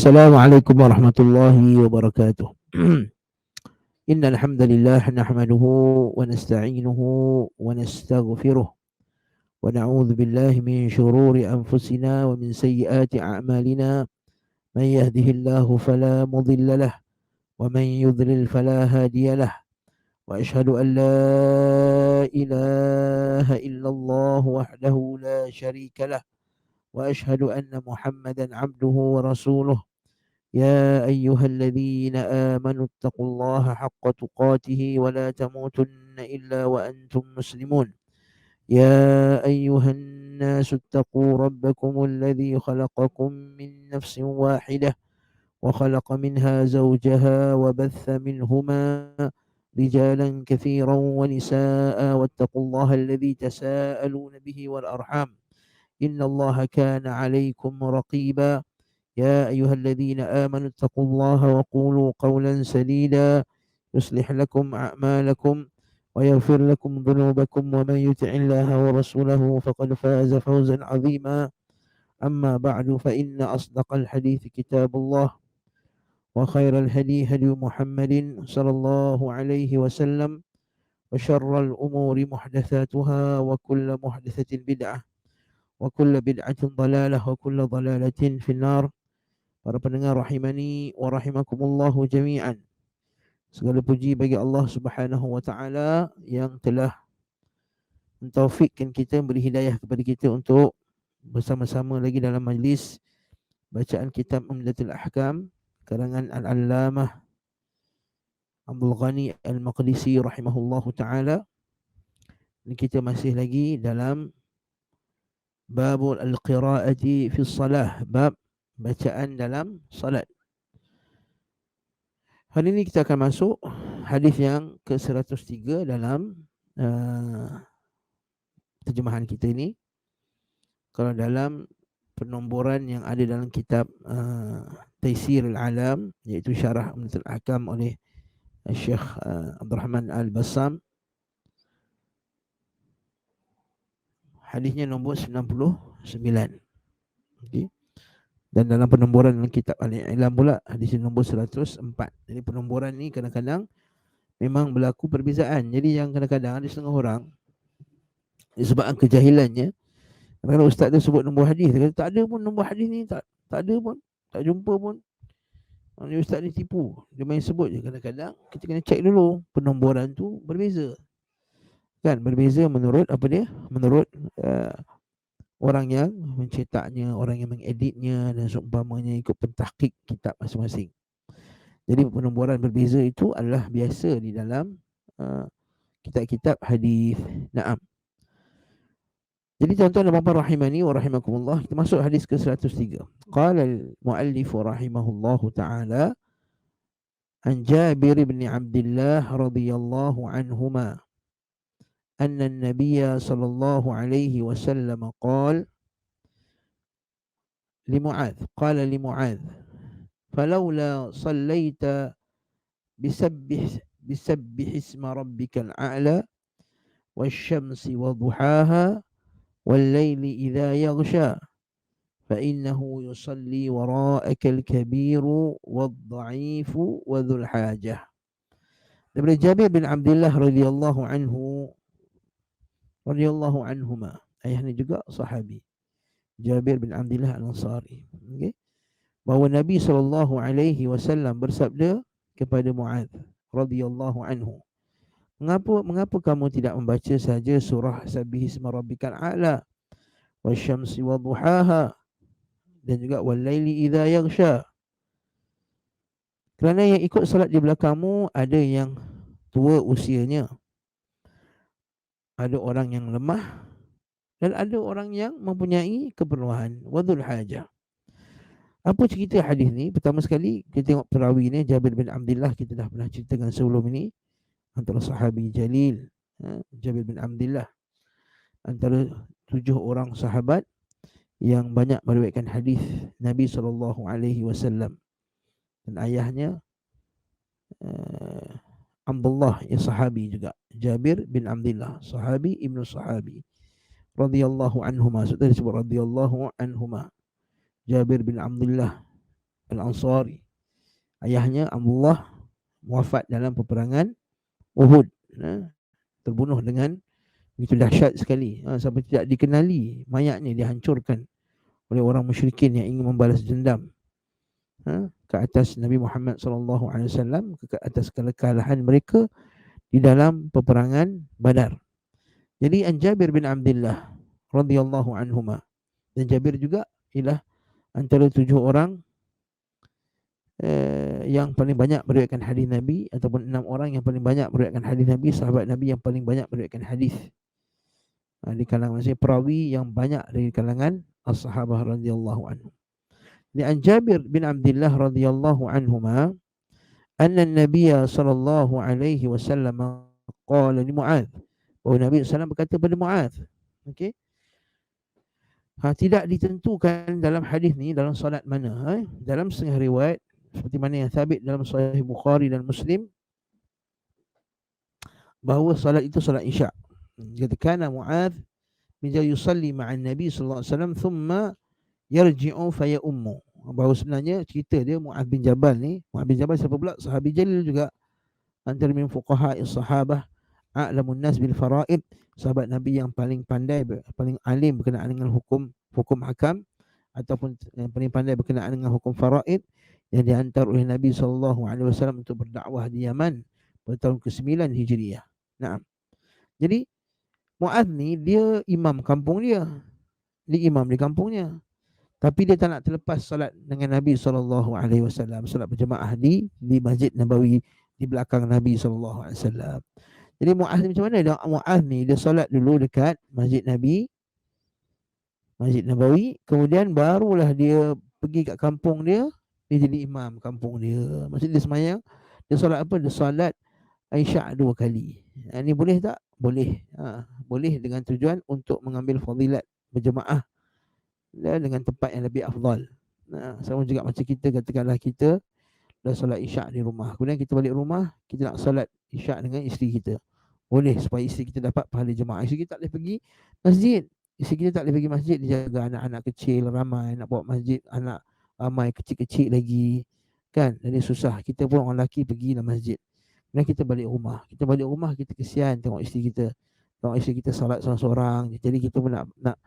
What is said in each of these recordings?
السلام عليكم ورحمة الله وبركاته. إن الحمد لله نحمده ونستعينه ونستغفره ونعوذ بالله من شرور أنفسنا ومن سيئات أعمالنا. من يهده الله فلا مضل له ومن يضلل فلا هادي له، وأشهد أن لا إله إلا الله وحده لا شريك له، وأشهد أن محمدا عبده ورسوله. يا أيها الذين آمنوا اتقوا الله حق تقاته ولا تموتن إلا وأنتم مسلمون. يا أيها الناس اتقوا ربكم الذي خلقكم من نفس واحدة وخلق منها زوجها وبث منهما رجالا كثيرا ونساء، واتقوا الله الذي تساءلون به والأرحام إن الله كان عليكم رقيبا. يا أيها الذين آمنوا اتقوا الله وقولوا قولا سديدا يصلح لكم أعمالكم ويغفر لكم ذنوبكم، ومن يطع الله ورسوله فقد فاز فوزا عظيما. أما بعد، فإن أصدق الحديث كتاب الله، وخير الهدي هدي محمد صلى الله عليه وسلم، وشر الأمور محدثاتها، وكل محدثة بدعة، وكل بدعة ضلالة، وكل ضلالة في النار. Para pendengar rahimani wa rahimakumullahu jami'an. Segala puji bagi Allah Subhanahu wa taala yang telah mentaufikkan kita, beri hidayah kepada kita untuk bersama-sama lagi dalam majlis bacaan kitab Umdatul Ahkam karangan Al-Allamah Abdul Ghani Al-Maqdisi rahimahullahu taala. Dan kita masih lagi dalam babul al-qiraati fi shalah, bab bacaan dalam salat. Hari ini kita akan masuk hadis yang ke-103 dalam terjemahan kita ini. Kalau dalam penomboran yang ada dalam kitab Taysir al-Alam, iaitu syarah Umdatul Ahkam oleh Syekh Abdul Rahman Al-Bassam, hadisnya nombor 99. Okey. Dan dalam penomboran dalam kitab Al-I'lam pula hadis nombor 104. Jadi penomboran ni kadang-kadang memang berlaku perbezaan. Jadi yang kadang-kadang ada setengah orang disebabkan kejahilannya, kadang-kadang ustaz dia sebut nombor hadis, dia kata tak ada pun nombor hadis ni, tak ada pun, tak jumpa pun. Ni ustaz ni tipu, dia main sebut je. Kadang-kadang kita kena cek dulu penomboran tu berbeza. Kan berbeza menurut apa dia? Menurut orang yang mencetaknya, orang yang mengeditnya, dan seumpamanya ikut pentahqiq kitab masing-masing. Jadi penomboran berbeza itu adalah biasa di dalam kitab-kitab hadis. Naam. Jadi tuan-tuan dan puan-puan rahimani wa rahimakumullah, kita masuk hadis ke-103. Qala al-muallif rahimahullahu taala an Jabir bin Abdullah radhiyallahu anhuma أن النبي صلى الله عليه وسلم قال لمعاذ فلولا صليت بسبح اسم ربك الأعلى والشمس وضحاها والليل إذا يغشى فإنه يصلي وراءك الكبير والضعيف وذو الحاجة. Daripada Jabir bin Abdullah radhiyallahu anhuma, ayahnya juga sahabi, Jabir bin Abdullah Al-Ansari, okay? Bahawa Nabi SAW bersabda kepada Muadz radhiyallahu anhu, mengapa kamu tidak membaca saja surah Sabbihisma Rabbikal A'la, wasyamsi wadhuhaha, dan juga wallaili idza yaghsha? Kerana yang ikut salat di belakangmu ada yang tua usianya, ada orang yang lemah, dan ada orang yang mempunyai keperluan, wadhul hajah. Apa cerita hadis ni? Pertama sekali kita tengok perawi ni, Jabir bin Abdullah, kita dah pernah ceritakan sebelum ini, antara sahabi jalil, Jabir bin Abdullah, antara 7 orang sahabat yang banyak meriwayatkan hadis Nabi SAW. Dan ayahnya Abdullah, yang sahabi juga, Jabir bin Abdullah, sahabi ibnu sahabi, radhiyallahu anhuma. Maksudnya disebut radhiyallahu anhuma, Jabir bin Abdullah Al-Ansari. Ayahnya Abdullah wafat dalam peperangan Uhud. Terbunuh dengan begitu dahsyat sekali, sampai tidak dikenali, mayatnya dihancurkan oleh orang musyrikin yang ingin membalas dendam ke atas Nabi Muhammad SAW, ke atas kekalahan mereka di dalam peperangan Badar. Jadi an Jabir bin Abdullah radhiyallahu anhuma, dan Jabir juga ialah antara 7 orang yang paling banyak meriwayatkan hadis Nabi, ataupun 6 orang yang paling banyak meriwayatkan hadis Nabi, sahabat Nabi yang paling banyak meriwayatkan hadis di kalangan maksudnya perawi yang banyak dari kalangan as-sahabah radhiyallahu anhum. Di an Jabir bin Abdullah radhiyallahu anhuma anna an-nabiy sallallahu alaihi wasallam qala li Muadz, bahawa Nabi SAW berkata pada Muadz, okey, tidak ditentukan dalam hadis ni dalam solat mana. Dalam setengah riwayat seperti mana yang sabit dalam Sahih Bukhari dan Muslim, bahawa solat itu solat Isya. Kata kana Muadz bija yusalli ma'an Nabi sallallahu alaihi wasallam thumma yarji'u fa ya ummu. Bahawa sebenarnya cerita dia Muadz bin Jabal ni, Muadz bin Jabal siapa pula? Sahabi jalil juga, antara min fuqaha sahabah, a'lamun nas bil faraid, sahabat Nabi yang paling pandai, paling alim berkenaan dengan hukum hakam, ataupun yang paling pandai berkenaan dengan hukum faraid, yang dihantar oleh Nabi SAW untuk berdakwah di Yaman pada tahun ke-9 Hijriah. Naam. Jadi Muadz ni dia imam kampung dia. Dia imam di kampungnya. Tapi dia tak nak terlepas solat dengan Nabi SAW, solat berjemaah di Masjid Nabawi, di belakang Nabi SAW. Jadi Muadz ni macam mana? Muadz ni dia solat dulu dekat Masjid Nabawi, kemudian barulah dia pergi kat kampung dia jadi imam kampung dia. Maksud dia semayang, dia solat apa? Dia solat Isyak 2 kali. Ini boleh tak? Boleh. Boleh dengan tujuan untuk mengambil fadilat berjemaah dengan tempat yang lebih afdal. Sama juga macam kita, katakanlah kita dah solat Isyak di rumah, kemudian kita balik rumah, kita nak solat Isyak dengan isteri kita. Boleh, supaya isteri kita dapat pahala jemaah. Isteri kita tak boleh pergi masjid. Isteri kita tak boleh pergi masjid, dia jaga anak-anak kecil ramai, nak bawa masjid anak ramai kecil-kecil lagi, kan? Jadi susah. Kita pun orang lelaki pergi dalam masjid. Dan kita balik rumah. Kita kesian tengok isteri kita. Tengok isteri kita solat seorang-seorang. Jadi kita pun nak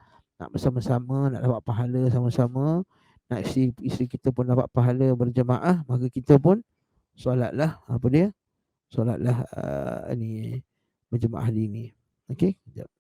bersama-sama, nak dapat pahala sama-sama. Nak isteri kita pun dapat pahala berjemaah, maka kita pun solatlah solatlah ni berjemaah di ni. Okey, sekejap.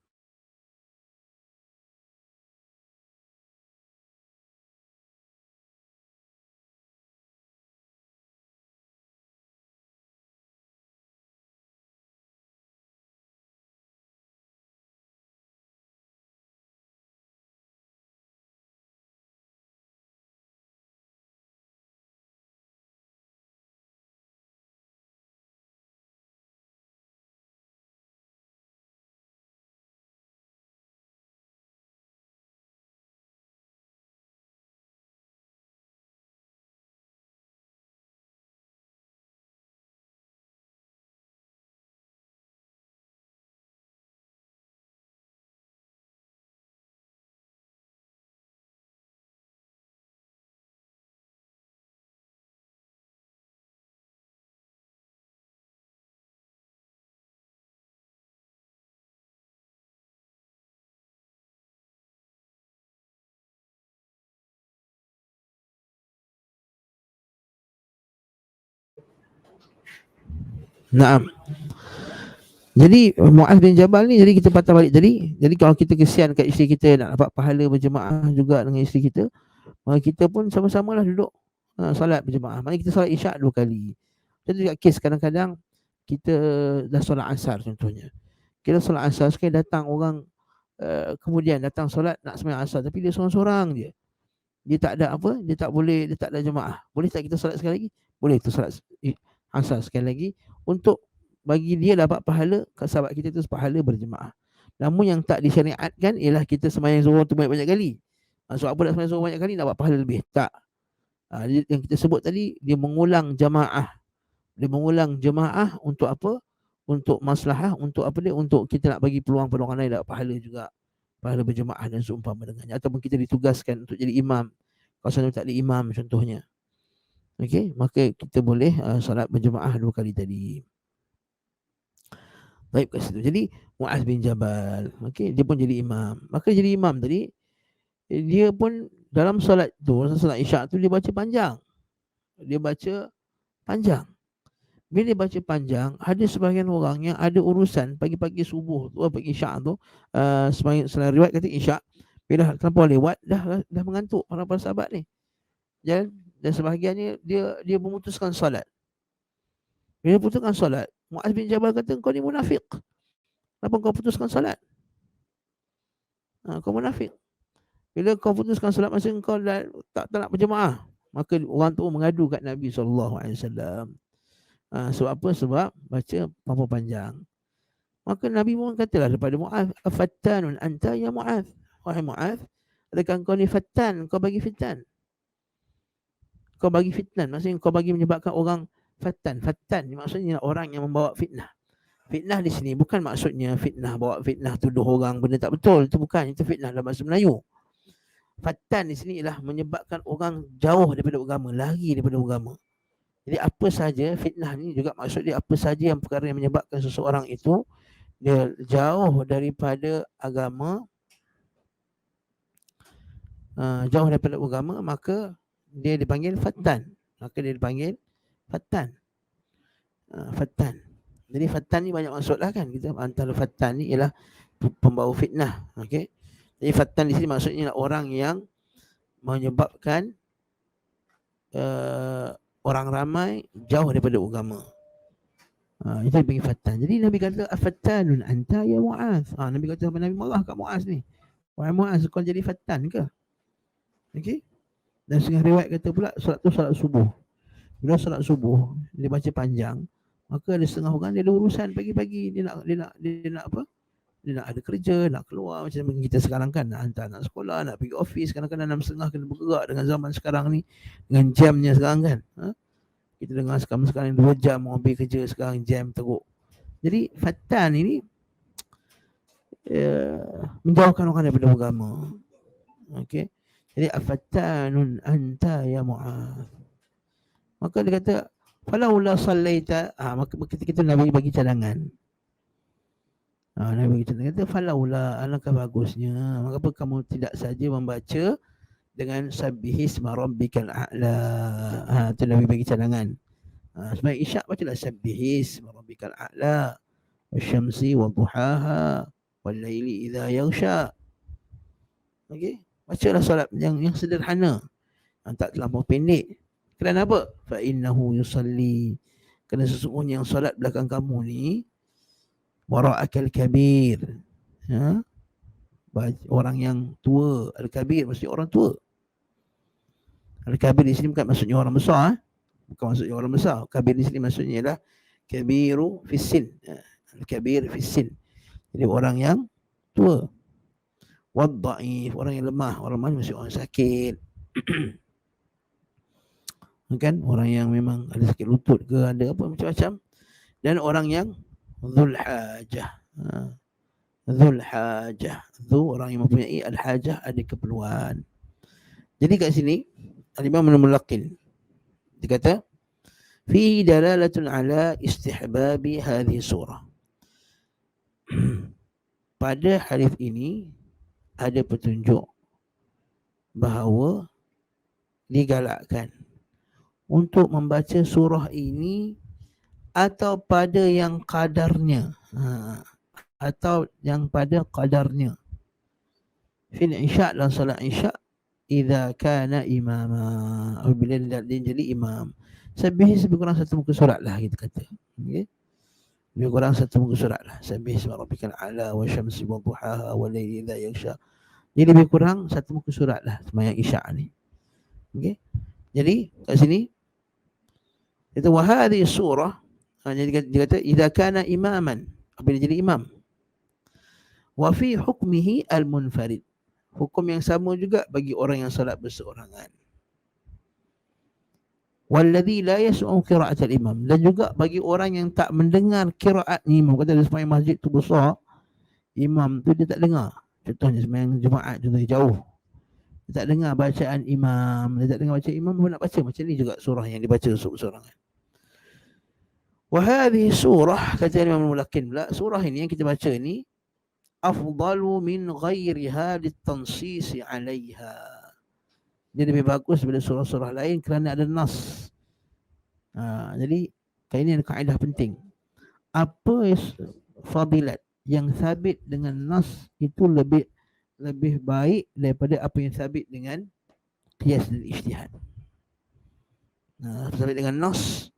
Naam. Jadi Muaz bin Jabal ni, jadi kita patah balik tadi. Jadi kalau kita kesian kat isteri kita, nak dapat pahala berjemaah juga dengan isteri kita, maka kita pun sama-samalah duduk solat berjemaah. Maknanya kita solat Isyak 2 kali. Jadi juga kes kadang-kadang kita dah solat asar contohnya. Kita solat asar, sekali datang orang kemudian datang solat nak sembahyang asar, tapi dia seorang-seorang je. Dia tak ada apa, dia tak ada jemaah. Boleh tak kita solat sekali lagi? Boleh, tu solat asar sekali lagi, untuk bagi dia dapat pahala, sahabat kita tu pahala berjemaah. Namun yang tak disyariatkan ialah kita sembahyang zuhur tu banyak-banyak kali. Sebab apa nak sembahyang zuhur banyak kali? Nak dapat pahala lebih. Tak. Yang kita sebut tadi, dia mengulang jemaah. Dia mengulang jemaah untuk apa? Untuk maslahah, untuk apa dia? Untuk kita nak bagi peluang-peluang lain dapat pahala juga. Pahala berjemaah dan seumpama dengannya. Ataupun kita ditugaskan untuk jadi imam. Kalau sana tak ada imam contohnya. Okey, maka kita boleh solat berjemaah 2 kali tadi. Baik kat situ. Jadi Muaz bin Jabal, okey, dia pun jadi imam. Maka jadi imam tadi, dia pun dalam solat tu, solat Isyak tu dia baca panjang. Dia baca panjang. Bila dia baca panjang, ada sebahagian orang yang ada urusan pagi-pagi subuh tu, pagi Isyak tu, sebahagian selain riwayat kata Isyak, bila terlampau lewat dah mengantuk para sahabat ni. Dan sebahagiannya dia memutuskan solat. Bila putuskan solat, Muaz bin Jabal kata, kau ni munafik. Kenapa kau putuskan solat? Kau munafik. Bila kau putuskan solat masa kau tak nak berjemaah, maka orang tu mengadu kat Nabi SAW. Sebab apa? Sebab baca terlampau panjang. Maka Nabi pun katalah kepada Muaz, afattanun anta ya Muaz. Wahai Muaz, adakah kau ni fattan? Kau bagi fitnan. Kau bagi fitnan, maksudnya kau bagi menyebabkan orang fattan. Fattan maksudnya orang yang membawa fitnah. Fitnah di sini bukan maksudnya fitnah, bawa fitnah tuduh orang benda tak betul. Itu bukan, itu fitnah dalam bahasa Melayu. Fattan di sini ialah menyebabkan orang jauh daripada agama, lari daripada agama. Jadi apa saja fitnah ni juga maksud dia apa saja yang perkara yang menyebabkan seseorang itu dia jauh daripada agama, jauh daripada agama, maka dia dipanggil fattan. Maka dia dipanggil fattan. Fattan. Jadi fattan ni banyak maksud lah kan. Kita antara fattan ni ialah pembawa fitnah. Okey. Jadi fattan di sini maksudnya orang yang menyebabkan orang ramai jauh daripada agama. Itu dipanggil fattan. Jadi Nabi kata afattanun anta ya Muaz. Nabi kata Nabi marah kat Muaz ni. Wahai Muaz, kau jadi fattan ke? Okey. Dan setengah riwayat kata pula solat tu solat subuh. Bila solat subuh dia baca panjang, maka ada setengah orang dia ada urusan pagi-pagi, dia nak apa? Dia nak ada kerja, nak keluar macam kita sekarang kan, nak hantar anak sekolah, nak pergi office, kadang-kadang 6.30 kena bergerak dengan zaman sekarang ni, dengan jamnya sekarang kan. Kita dengar sekarang 2 jam orang pergi kerja, sekarang jam teruk. Jadi fattan ini menjauhkan orang daripada agama. Okey. Jadi afattanun anta ya Muaz. Maka dia kata falaula sallaita, maka ketika itu Nabi bagi cadangan. Nabi kata falaula, alangkah bagusnya, maka apa kamu tidak saja membaca dengan sabbihisma rabbikal a'la. Itu Nabi bagi cadangan. Sebab Isyak bacalah sabbihisma rabbikal a'la wasyamsi wadduhaha wallaili idza yaghsha. Okey, bacalah solat yang sederhana, tak terlampau pendek. Kenapa? Fa innahu yusalli, kerana sesungguhnya yang solat belakang kamu ni wara'akal kabir, orang yang tua. Al-kabir maksudnya orang tua. Al-kabir di sini bukan maksudnya orang besar, bukan maksudnya orang besar. Kabir di sini maksudnya ialah kabiru fissin. Al-kabir fissin, jadi orang yang tua. Wad-da'if, orang yang lemah. Orang lemah maksudnya orang sakit. Kan, orang yang memang ada sakit lutut ke, ada apa macam-macam. Dan orang yang dhul hajah. Dhul hajah, tu orang yang mempunyai al-hajah, ada keperluan. Jadi kat sini Al-Imam Al-Mulaqin dia kata fi dalalatun ala istihbabi hadhihi surah. Pada hadis ini ada petunjuk bahawa digalakkan untuk membaca surah ini atau pada yang kadarnya, atau yang pada kadarnya fil isya' dan salat isya' idza kana imama, apabila dia jadi imam. Sabih lebih kurang satu muka surat lah kita kata. Okey, lebih kurang satu muka surat lah. Sabih isma rabbikal a'la wa syamsi wa duhaha wa laili idza yaghsha. Jadi lebih kurang satu muka surat lah sembahyang isya' ni. Okey, jadi kat sini itu wa hadhihi surah, jadi dia kata idza kana imaman, apabila jadi imam. Wa fi hukmihi al-munfarid, hukum yang sama juga bagi orang yang salat berseorangan. Walladhi la yas'u qira'at al-imam, dan juga bagi orang yang tak mendengar qiraat imam. Kata dia sembahyang masjid tu besar, imam tu dia tak dengar. Contohnya sembahyang Jumaat, contohnya jauh, Dia tak dengar bacaan imam. Dia tak dengar bacaan imam pun nak baca. Macam ni juga surah yang dibaca seorang-seorang. Wahadhi surah, kata Imam Mulakin pula, surah ini yang kita baca ni afdalu min ghairiha litansisi alaiha. Dia lebih bagus daripada surah-surah lain kerana ada nas. Jadi ini ada kaedah penting. Apa fadilat yang sabit dengan nas itu lebih baik daripada apa yang sabit dengan qiyas dan ijtihad. Sabit dengan nas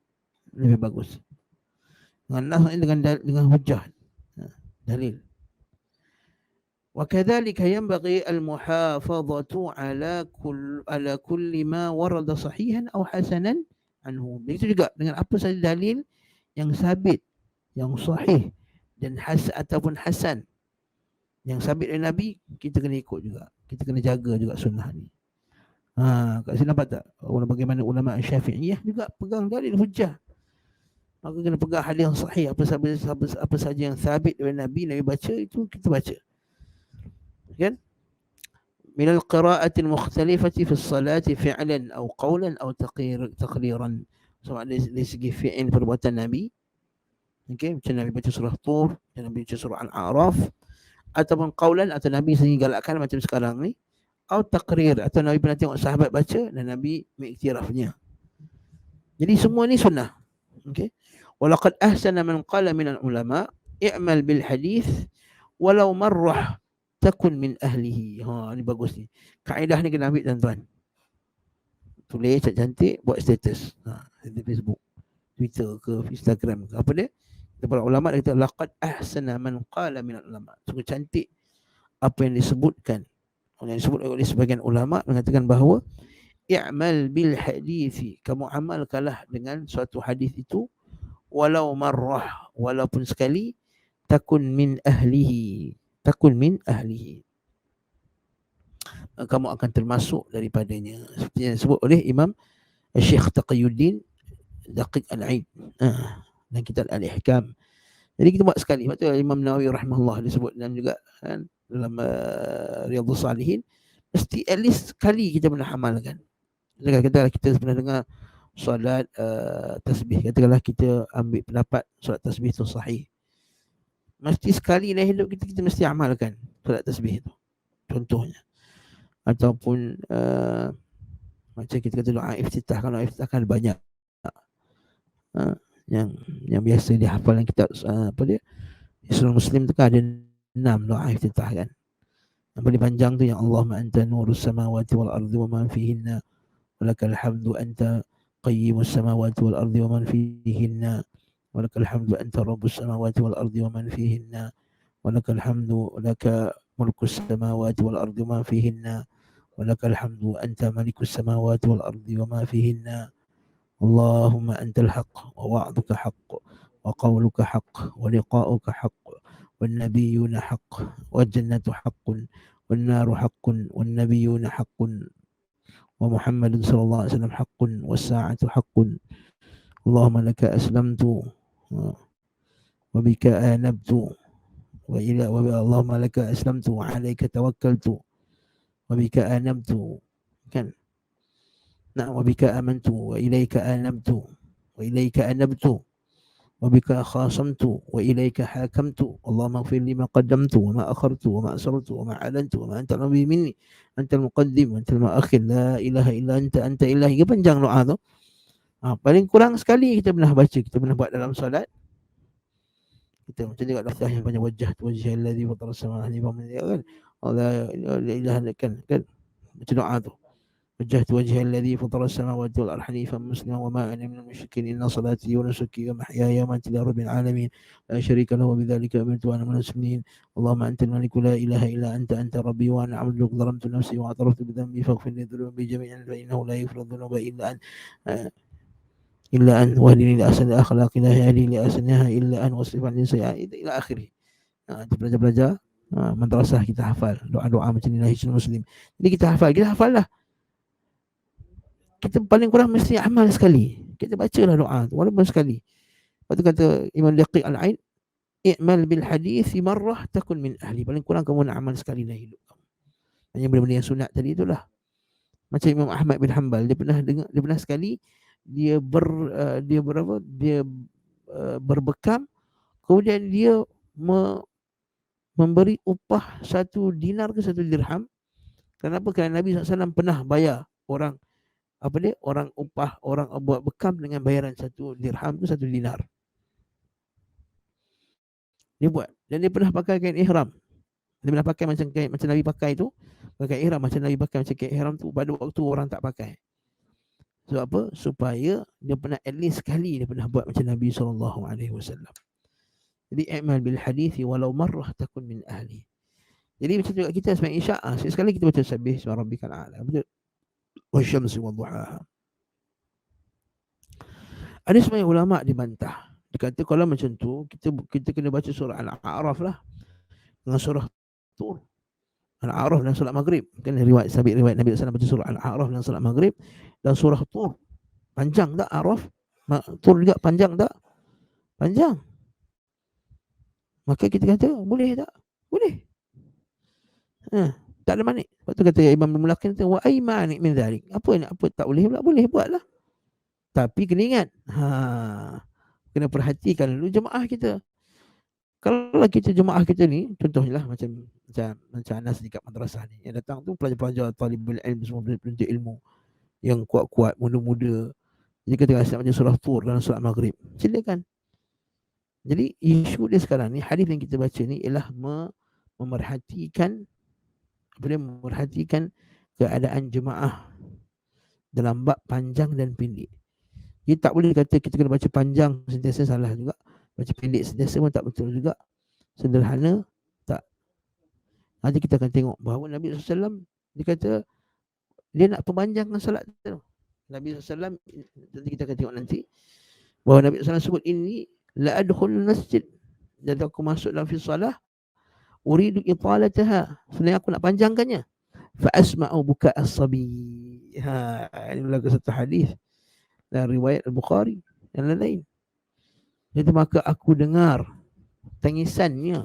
lebih bagus. Dengan nas dengan hujjah, dalil. وكذلك ينبغي المحافظة على كل ما ورد صحيحا أو حسنا عنه. Begitu juga dengan apa saja dalil yang sabit, yang sahih dan ataupun hasan, yang sabit dari Nabi, kita kena ikut juga. Kita kena jaga juga sunnah ni. Kat sini nampak tak? Bagaimana ulama Syafi'iyah juga pegang dalil hujjah. Maka kena pegang hadis yang sahih, apa saja yang sabit dari Nabi baca itu kita baca. Kan? Min al-qira'ati al-mukhtalifati fi as-salati fi'lan aw qawlan aw taqriran. Sama ada dari segi fi'il perbuatan Nabi. Okey, macam Nabi baca surah Tur, Nabi baca surah Al-A'raf, ataupun qawlan atau Nabi sendiri galakkan macam sekarang ni, atau taqrir atau Nabi pernah tengok sahabat baca dan Nabi mengiktirafnya. Jadi semua ni sunnah. Okey. Walaqad ahsana man qala min al-ulama i'mal bil hadith walau marrah takun min ahlihi. Ni bagus ni. Kaedah ni kena ambil tuan-tuan. Tulis cantik, buat status. Di Facebook, Twitter ke Instagram ke apa dia? Para ulama dia kata laqad ahsana man qala min al-ulama. Sungguh cantik apa yang disebutkan. Yang disebut oleh sebagian ulama mengatakan bahawa i'mal bil hadithi, kamu amalkanlah dengan suatu hadis itu walau marrah, walaupun sekali, takun min ahlihi, kamu akan termasuk daripadanya. Seperti yang disebut oleh Imam Syekh Taqiyuddin Daqiq Al-Aid dan kitab Al-Ihkam. Jadi kita buat sekali. Sebab tu Imam Nawawi rahimahullah disebut dan juga dalam Riyadhus Salihin, mesti at least sekali kita pernah amalkan. Katakanlah kita pernah dengar solat tasbih, katakanlah kita ambil pendapat solat tasbih itu sahih, mesti sekali dalam hidup kita mesti amalkan solat tasbih itu, contohnya. Ataupun macam kita kata doa iftitah, kalau iftitah kan banyak yang biasa dihafal dalam kitab apa dia, Islam Muslim tu kan ada 6 doa iftitah kan. Yang paling panjang tu yang Allahumma anta nurus samawati wal ardi wa man fihinna walakal hamdu anta qayyimus samawati wal ardi wa man fihinna walakal hamdu anta rabbus samawati wal ardi wa man fihinna walakal hamdu laka mulkus samawati wal ardi wa man fihinna walakal hamdu anta malikus samawati wal ardi wa ma fihinna Allahumma antal haqq wa wa'duka haqq wa qawluka haqq wa liqa'uka haqq wan nabiyyuna haqq wal jannatu haqqun wan naru haqqun wan nabiyyuna haqqun wa Muhammadun sallallahu alaihi wasallam haqqun was sa'atu haqqun Allahumma laka aslamtu wa bika anabtu wa ila wa Allahumma laka aslamtu wa alayka tawakkaltu wa bika anabtu kan. Wa bika amantu wa ilayka anabtu wa ilayka anabtu wa bika khasamtu wa ilayka hakamtu Allahumma ighfir li ma qaddamtu wa ma akhartu wa ma asrartu wa ma alantu wa ma anta nabi minni antal muqaddim wa antal muakhir la ilaha illa anta ilahi. Panjang doa tu. Paling kurang sekali kita pernah baca, kita pernah buat dalam solat. Kita macam juga lafaz yang banyak wajah tu, wajhal ladzi fatara samawati wal ardi kan. Allah la ilaha kan. Macam doa tu. وجهت وجه الذي فطر السماوات والأرض حنيفا مسلما وما أنا من المشركين إن صلاتي ونسكي ومحياي ومماتي لرب العالمين لا شريك له وبذلك أمرت وأنا من المسلمين اللهم أنت الملك لا إله إلا أنت ربي وأنا عبدك ظلمت نفسي واعترفت بذنبي فاغفر لي ذنوبي جميعا فإنه لا يغفر الذنوب إلا أنت واهدني لأحسن الأخلاق لا يهدي لأحسنها إلا أنت واصرف عني سيئات إلى آخره. Belajar madrasah kita hafal doa-doa macam ni lah Hisnul Muslim. Jadi kita hafal lah. Kita paling kurang mesti amal sekali. Kita bacalah doa tu walaupun sekali. Lepas tu kata Imam Daqiq Al-Aid, i'mal bil hadith marrah takun min ahli. Paling kurang kamu nak amal sekali dalam hidup kamu. Hanya benda-benda yang sunat tadi itulah. Macam Imam Ahmad bin Hanbal, dia pernah dengar, dia pernah sekali dia berbekam, kemudian dia memberi upah 1 dinar ke 1 dirham. Kenapa? Kerana Nabi SAW pernah bayar orang orang upah, orang buat bekam dengan bayaran 1 dirham ke 1 dinar. Dia buat, dan dia pernah pakai kain ihram. Dia pernah pakai macam Nabi pakai tu, pakai ihram macam Nabi pakai macam kain ihram tu, pada waktu orang tak pakai. Sebab apa? Supaya dia pernah at least sekali dia pernah buat macam Nabi SAW. Jadi i'mal bil hadithi walau marrah takun min ahli. Jadi macam juga kita sebagai isyak, sekali kita baca sabih isma rabbikal a'la, betul? Wasyamsi wadduhaha. Ada sebagian ulama dibantah. Dia kata kalau macam tu kita kena baca surah Al-A'raf lah dengan surah Tur. Al-A'raf dan solat maghrib. Kan riwayat Nabi SAW baca surah Al-A'raf dan solat maghrib dan surah Tur. Panjang tak A'raf? Tur juga panjang tak? Panjang. Maka kita kata boleh tak? Boleh. Tak ada manik. Lepas tu kata Imam Al-Mulakin, wa ay manik min dhalik. Apa tak boleh pula? Boleh buatlah. Tapi kena ingat, kena perhatikan dulu jemaah kita. Kalau kita jemaah kita ni, contohnya lah macam Anas dekat madrasah ni, yang datang tu pelajar-pelajar talibul ilm, semua penuntut ilmu yang kuat-kuat, muda-muda. Jadi kita rasa macam surah Tur dalam solat maghrib, silakan. Jadi isu dia sekarang ni, hadis yang kita baca ni ialah memerhatikan keadaan jemaah dalam bab panjang dan pendek. Dia tak boleh kata kita kena baca panjang sentiasa, salah juga. Baca pendek sentiasa pun tak betul juga. Sederhana tak. Nanti kita akan tengok bahawa Nabi SAW dia kata dia nak perpanjangkan salat tu. Nabi SAW, nanti kita akan tengok nanti, bahawa Nabi SAW sebut ini la adkhulul masjid, dan aku masuk dalam fi salah uridu italataha, sebenarnya aku nak panjangkannya, fa asma'u buka as-sabi. Ini adalah satu hadis dan riwayat Al-Bukhari dan lain-lain. Jadi maka aku dengar tangisannya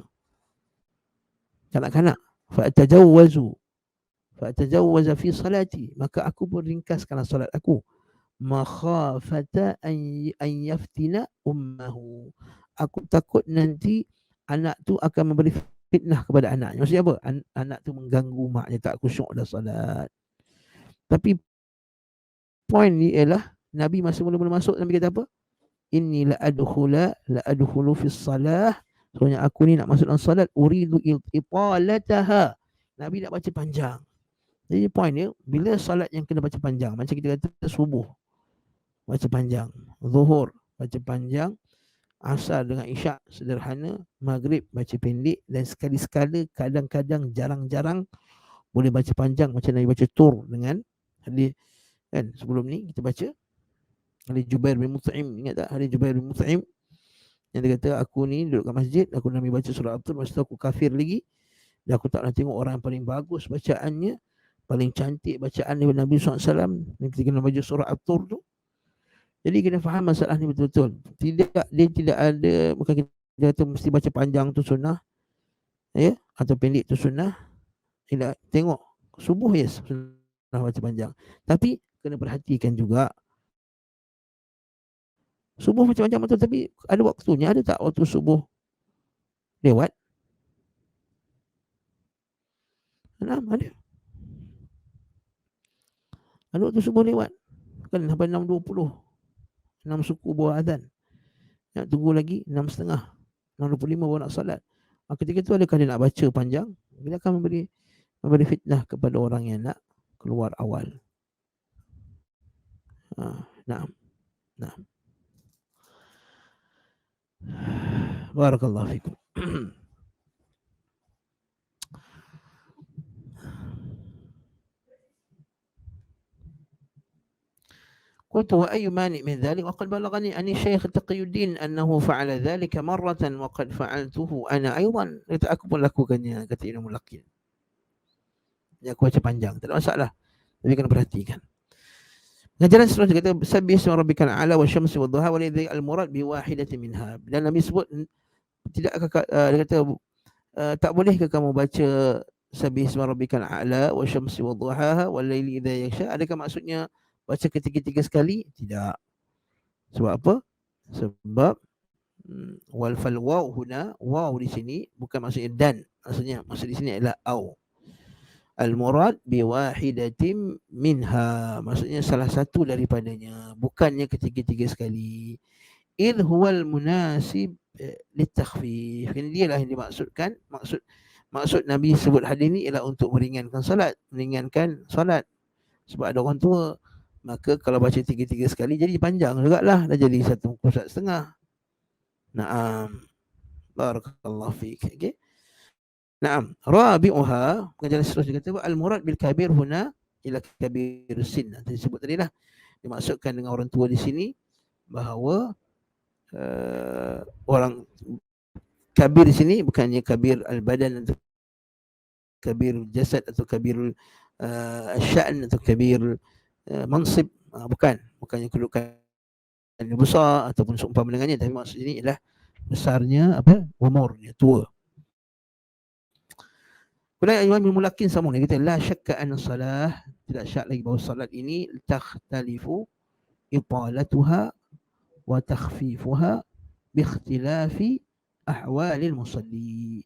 kanak-kanak, fa'tajawwaza fi salati, maka aku pun ringkaskan salat aku, makhafata an yaftina ummahu, aku takut nanti anak tu akan memberi fitnah kepada anaknya. Maksudnya apa? Anak tu mengganggu maknya, tak khusyuk dalam salat. Tapi poin ni ialah Nabi masa mula-mula masuk, Nabi kata apa? Inni la adkhulu fi salah, sebenarnya aku ni nak masuk dalam salat, uridu italataha, Nabi nak baca panjang. Jadi poin dia, bila salat yang kena baca panjang, macam kita kata subuh baca panjang, zuhur baca panjang, asar dengan isyak sederhana, maghrib baca pendek, dan sekali-sekala, kadang-kadang, jarang-jarang boleh baca panjang macam Nabi baca Tur dengan hadis kan sebelum ni kita baca hadis Jubair bin Mut'im. Ingat tak hadis Jubair bin Mut'im yang dia kata, aku ni duduk kat masjid, aku Nabi baca surah At-Tur, masa tu aku kafir lagi, dan aku tak nak tengok orang yang paling bagus bacaannya, paling cantik bacaan daripada Nabi SAW ketika Nabi baca surah At-Tur tu. Jadi kena faham masalah ni betul-betul. Dia tidak ada, bukan kita kata mesti baca panjang tu sunnah, ya, atau pendek tu sunnah. Tidak, tengok subuh yes sunnah baca panjang, tapi kena perhatikan juga subuh macam panjang betul, tapi ada waktunya. Ada tak waktu subuh lewat? Ada waktu subuh lewat kan, sampai 6.20, 6 suku bawah azan, nak tunggu lagi 6.30, 6.25 baru nak salat. Ketika tu adakah dia nak baca panjang? Dia akan memberi fitnah kepada orang yang nak keluar awal. Naam. Barakallahu fikum. قلت وأي مانع من ذلك وقد بلغني أن الشيخ تقي الدين أنه فعل ذلك مرة وقد فعلته أنا أيضا. Kata aku pun lakukannya, kata Ibn Mulakin. Ya, aku baca panjang, tak ada masalah, tapi kena perhatikan. Ngajaran seterusnya kata sabbih isma rabbikal a'la wasyamsi wadduha wa lidhi al-murad bi wahidatin minha. Dan Nabi sebut tidak dia kata tak bolehkah kamu baca Sabbihisma rabbikal a'la wa syamsi wa duhaha wal laili idza yaghsha. Adakah maksudnya baca ketiga-tiga sekali? Tidak. Sebab apa? Sebab wal fal waw huna, waw di sini bukan maksudnya dan, maksud di sini adalah au. Al murad bi wahidatin minha, maksudnya salah satu daripadanya, bukannya ketiga-tiga sekali. Id huwal munasib litakhfif. Ini dialah yang dimaksudkan, maksud Nabi sebut hadis ni ialah untuk meringankan solat. Sebab ada orang tua, maka kalau baca tiga-tiga sekali jadi panjang jugalah, dah jadi satu muka surat setengah. Naam. Barakallahu fiik. Okey. Naam. Rabi'uha, pengajaran seterusnya kata al murad bil kabir huna ila kabir sin. Tadi sebut tadilah, dimaksudkan dengan orang tua di sini bahawa orang kabir di sini bukannya kabir al-badan atau kabir jasad atau kabir sya'n atau kabir mansib, bukannya kedudukan yang besar ataupun seumpama dengannya, tapi maksud ini adalah besarnya umurnya, tua. Kemudian Imam Mulakin sama dia kata la syakka anna salah, tidak syak lagi bahawa salat ini takhtalifu italatuha wa takhfifuha bi ikhtilafi ahwalil musalli.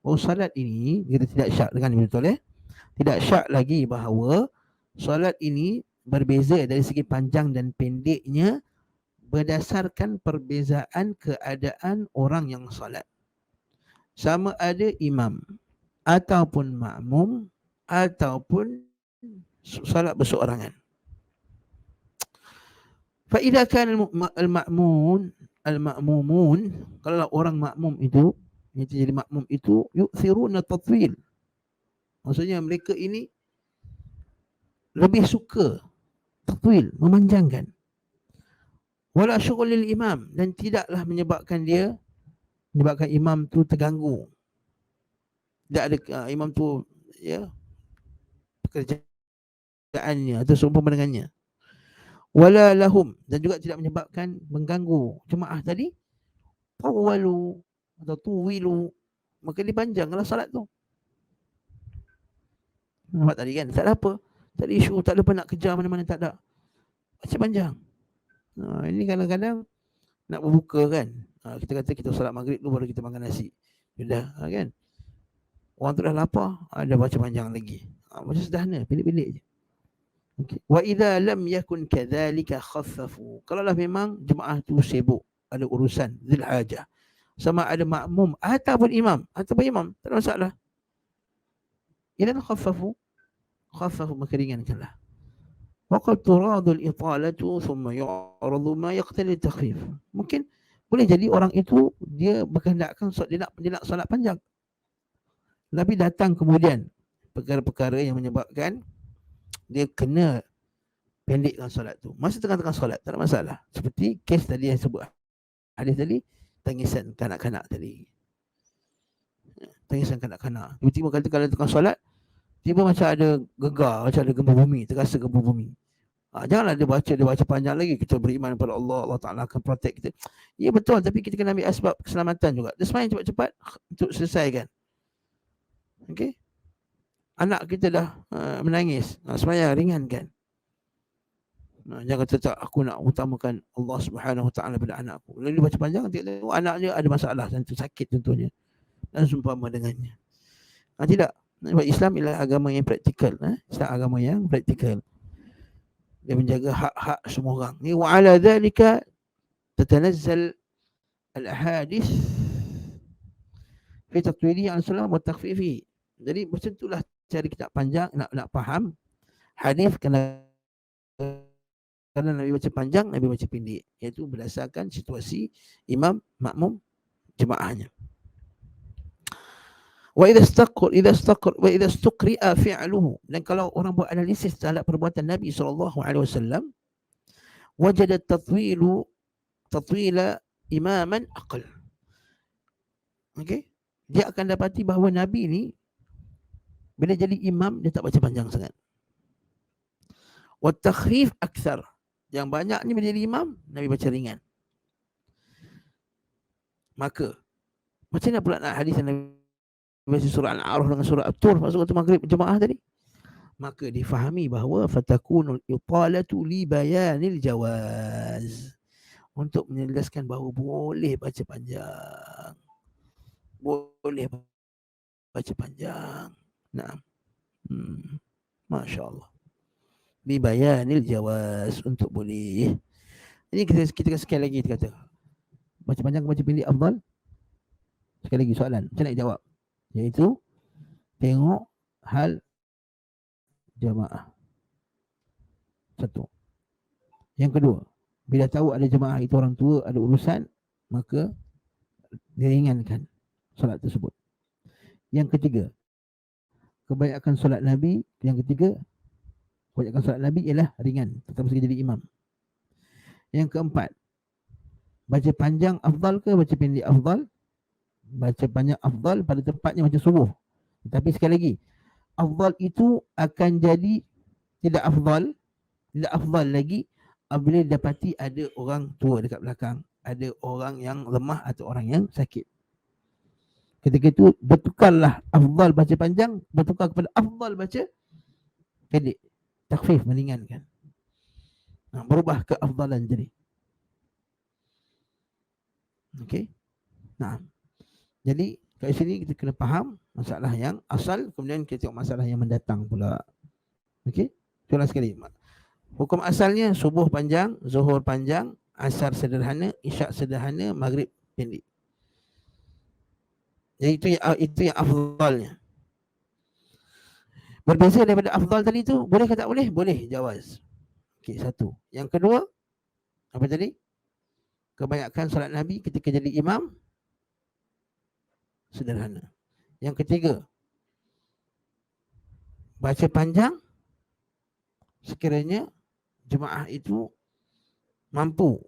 Bahawa salat ini kita tidak syak dengan ini, betul ya? Tidak syak lagi bahawa salat ini berbeza dari segi panjang dan pendeknya berdasarkan perbezaan keadaan orang yang salat. Sama ada imam ataupun makmum ataupun salat berseorangan. Fa idza kana al-ma'mumun, kalau orang makmum itu jadi makmum itu yu'thiruna tatwil. Maksudnya mereka ini lebih suka tatwil, memanjangkan. Wala syughulil imam, dan tidaklah menyebabkan imam tu terganggu. Tak ada imam tu ya pekerjaannya atau seumpama dengannya. Wala lahum, dan juga tidak menyebabkan mengganggu jemaah tadi. Tawalu atau tuwilu, maka dipanjanglah salat tu. Nampak tadi kan? Tak ada apa, tak ada isu, tak ada apa nak kejar mana-mana, tak ada. Macam panjang. Ini kadang-kadang nak berbuka kan, kita kata kita salat maghrib dulu baru kita makan nasi. Sudah kan? Orang tu dah lapar, ada baca panjang lagi. Macam sederhana, pilih-pilih je. Okay. Wa idza lam yakun kadzalika khaffafu. Kalaulah memang jemaah tu sibuk, ada urusan zil hajah, sama ada makmum ataupun imam, tak ada masalah. Idan khaffafu maka ringankanlah. Wa qad turadu al-italatu thumma yu'radu ma yaqtali takhfif. Mungkin boleh jadi orang itu dia berkehendakkan dia nak solat panjang, tapi datang kemudian perkara-perkara yang menyebabkan dia kena pendekkan solat tu. Masa tengah-tengah solat tak ada masalah. Seperti kes tadi yang sebut hadis tadi, tangisan kanak-kanak tadi. Tangisan kanak-kanak. Tiba-tiba kata kalau tengah solat, tiba macam ada gegar, macam ada gempa bumi, terasa gempa bumi. Janganlah dia baca panjang lagi. Kita beriman kepada Allah, Allah Ta'ala akan protect kita. Ya betul, tapi kita kena ambil asbab keselamatan juga. Dia semayang cepat-cepat untuk selesaikan. Okey. Anak kita dah menangis, semayang ringankan. Jangan kata aku nak utamakan Allah Subhanahu Wa Ta'ala pada anakku. Lalu dia baca panjang, tengok anak dia ada masalah, tentu sakit tentunya, dan seumpama dengannya. Tidak. Islam ialah agama yang praktikal. Islam agama yang praktikal. Dia menjaga hak-hak semua orang. Ni wa ala dhalika tatanazzal al-ahadith fi tatwili al-salam wa takhfifi. Jadi macam itulah cara kita panjang nak faham hadis. Kerana Nabi baca panjang, Nabi baca pendek, iaitu berdasarkan situasi imam, makmum, jemaahnya. Wa idza istuqri'a fi'luhu, dan kalau orang buat analisis terhadap perbuatan Nabi SAW, wajada tatwila imaman aqal. Okey, dia akan dapati bahawa Nabi ni bila jadi imam dia tak baca panjang sangat. Wa takhrif akthar, yang banyak ni bila jadi imam Nabi baca ringan. Maka macam mana pula nak hadis Nabi baca surah Al-A'raf dengan surah At-Tur masuk waktu maghrib jemaah tadi, maka difahami bahawa fatakunul italatu li bayanil jawaz, untuk menjelaskan bahawa boleh baca panjang, boleh baca panjang. Nah, Masya Allah, li bayanil jawaz, untuk boleh. Ini kita sekali lagi kita kata, baca panjang baca pendek afdal. Sekali lagi soalan, macam nak jawab? Iaitu tengok hal jemaah. Satu. Yang kedua, bila tahu ada jemaah itu orang tua, ada urusan, maka diringankan solat tersebut. Yang ketiga, kebanyakan solat Nabi. Yang ketiga, kebanyakan solat Nabi ialah ringan, tetap sekali jadi imam. Yang keempat, baca panjang afdal ke baca pendek afdal? Baca panjang afdal pada tempatnya macam subuh. Tapi sekali lagi, afdal itu akan jadi tidak afdal lagi apabila dapati ada orang tua dekat belakang, ada orang yang lemah atau orang yang sakit. Ketika itu bertukarlah afdal baca panjang, bertukar kepada afdal baca pendek. Takhfif, meringankan. Berubah ke afdalan jadi. Okey. Nah, jadi kat sini kita kena faham masalah yang asal, kemudian kita tengok masalah yang mendatang pula. Okey? Ulang sekali. Hukum asalnya subuh panjang, zuhur panjang, asar sederhana, isyak sederhana, maghrib pendek. Jadi itu yang afdalnya. Berbeza daripada afdal tadi tu, boleh ke tak boleh? Boleh, jawaz. Okey, satu. Yang kedua, apa tadi? Kebanyakan solat Nabi ketika jadi imam sederhana. Yang ketiga, baca panjang sekiranya jemaah itu mampu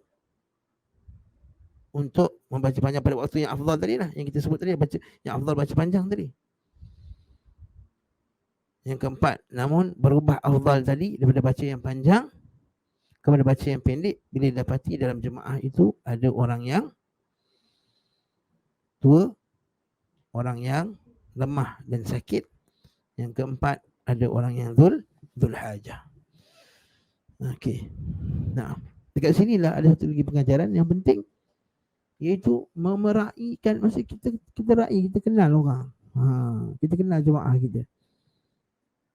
untuk membaca panjang pada waktu yang afdal tadi lah, yang kita sebut tadi, baca yang afdal baca panjang tadi. Yang keempat, namun berubah afdal tadi daripada baca yang panjang kepada baca yang pendek bila dapati dalam jemaah itu ada orang yang tua, orang yang lemah dan sakit. Yang keempat, ada orang yang dhul hajah. Okey. Nah, dekat sinilah ada satu lagi pengajaran yang penting, iaitu memeraikan. Masa kita raih, kita kenal orang. Kita kenal jemaah kita.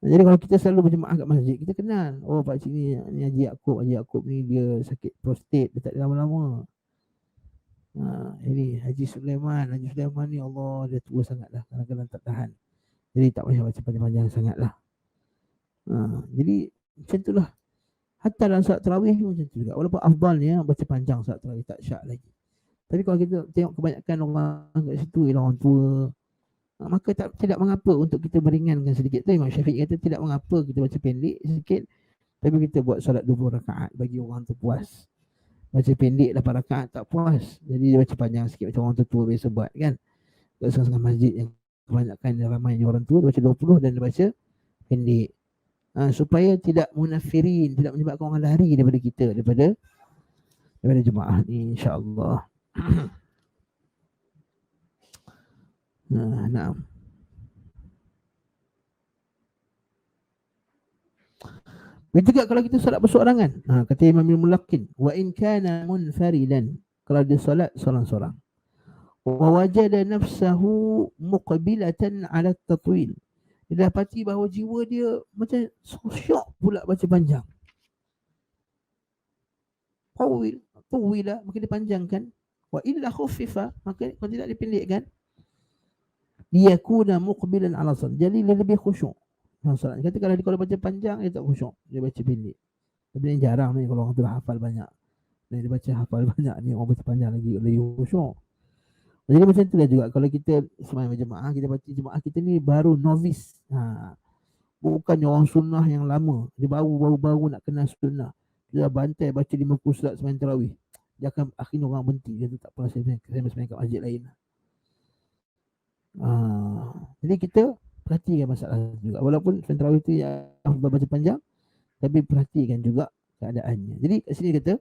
Jadi kalau kita selalu berjemaah kat masjid, kita kenal. Oh, pak cik ni Haji Yaakob ni dia sakit prostat, dia tak ada lama-lama. Ini Haji Sulaiman ni Allah, dia tua sangat lah, kadang-kadang tak tahan. Jadi tak payah baca panjang-panjang sangat lah. Jadi macam itulah. Hatta dalam salat tarawih macam tu juga. Walaupun afdalnya baca panjang salat tarawih, tak syak lagi. Tapi kalau kita tengok kebanyakan orang kat situ ialah orang tua, maka tidak mengapa untuk kita meringankan sedikit. Tu Imam Syafi'i kata tidak mengapa kita baca pendek sedikit, tapi kita buat solat 20 rakaat bagi orang tu puas. Baca pendek 8 rakaat tak puas, jadi dia baca panjang sikit macam orang tua biasa buat kan. Kat setengah masjid yang kebanyakan ramai orang tua, dia baca 20 dan dia baca pendek. Supaya tidak munafirin, tidak menyebabkan orang lari daripada kita, daripada jemaah ni, insya-Allah. Nah. Begitu juga kalau kita solat berseorangan. Kata Imam Al-Mulaqqin, wa in kana munfaridan, kalau dia solat seorang-seorang. Wa wajada nafsahu muqbilatan 'ala at-tatwil. Dia dapati bahawa jiwa dia macam syok pula baca panjang. Tawila, maka dipanjangkan. Wa illa khuffifa, maka kalau tidak dipendekkan. Liyakuna muqbilan 'ala salat. Jadi lebih khusyuk. Solat. Kata kalau baca panjang dia tak khusyuk, dia baca pendek. Tapi yang jarang ni kalau orang tu hafal banyak. Dia baca hafal banyak ni, orang baca panjang lagi khusyuk. Jadi macam itulah juga kalau kita sembahyang berjemaah, kita baca jemaah kita ni baru novice. Bukannya orang sunnah yang lama. Dia baru nak kenal sunnah. Dia bantai baca 50 surat sembahyang tarawih. Dia akan akhirnya orang berhenti. Dia tu tak pernah sembahyang kat masjid lain. Jadi kita perhatikan masalah juga. Walaupun sembahyang tarawih tu yang baca panjang, tapi perhatikan juga keadaannya. Jadi kat sini kata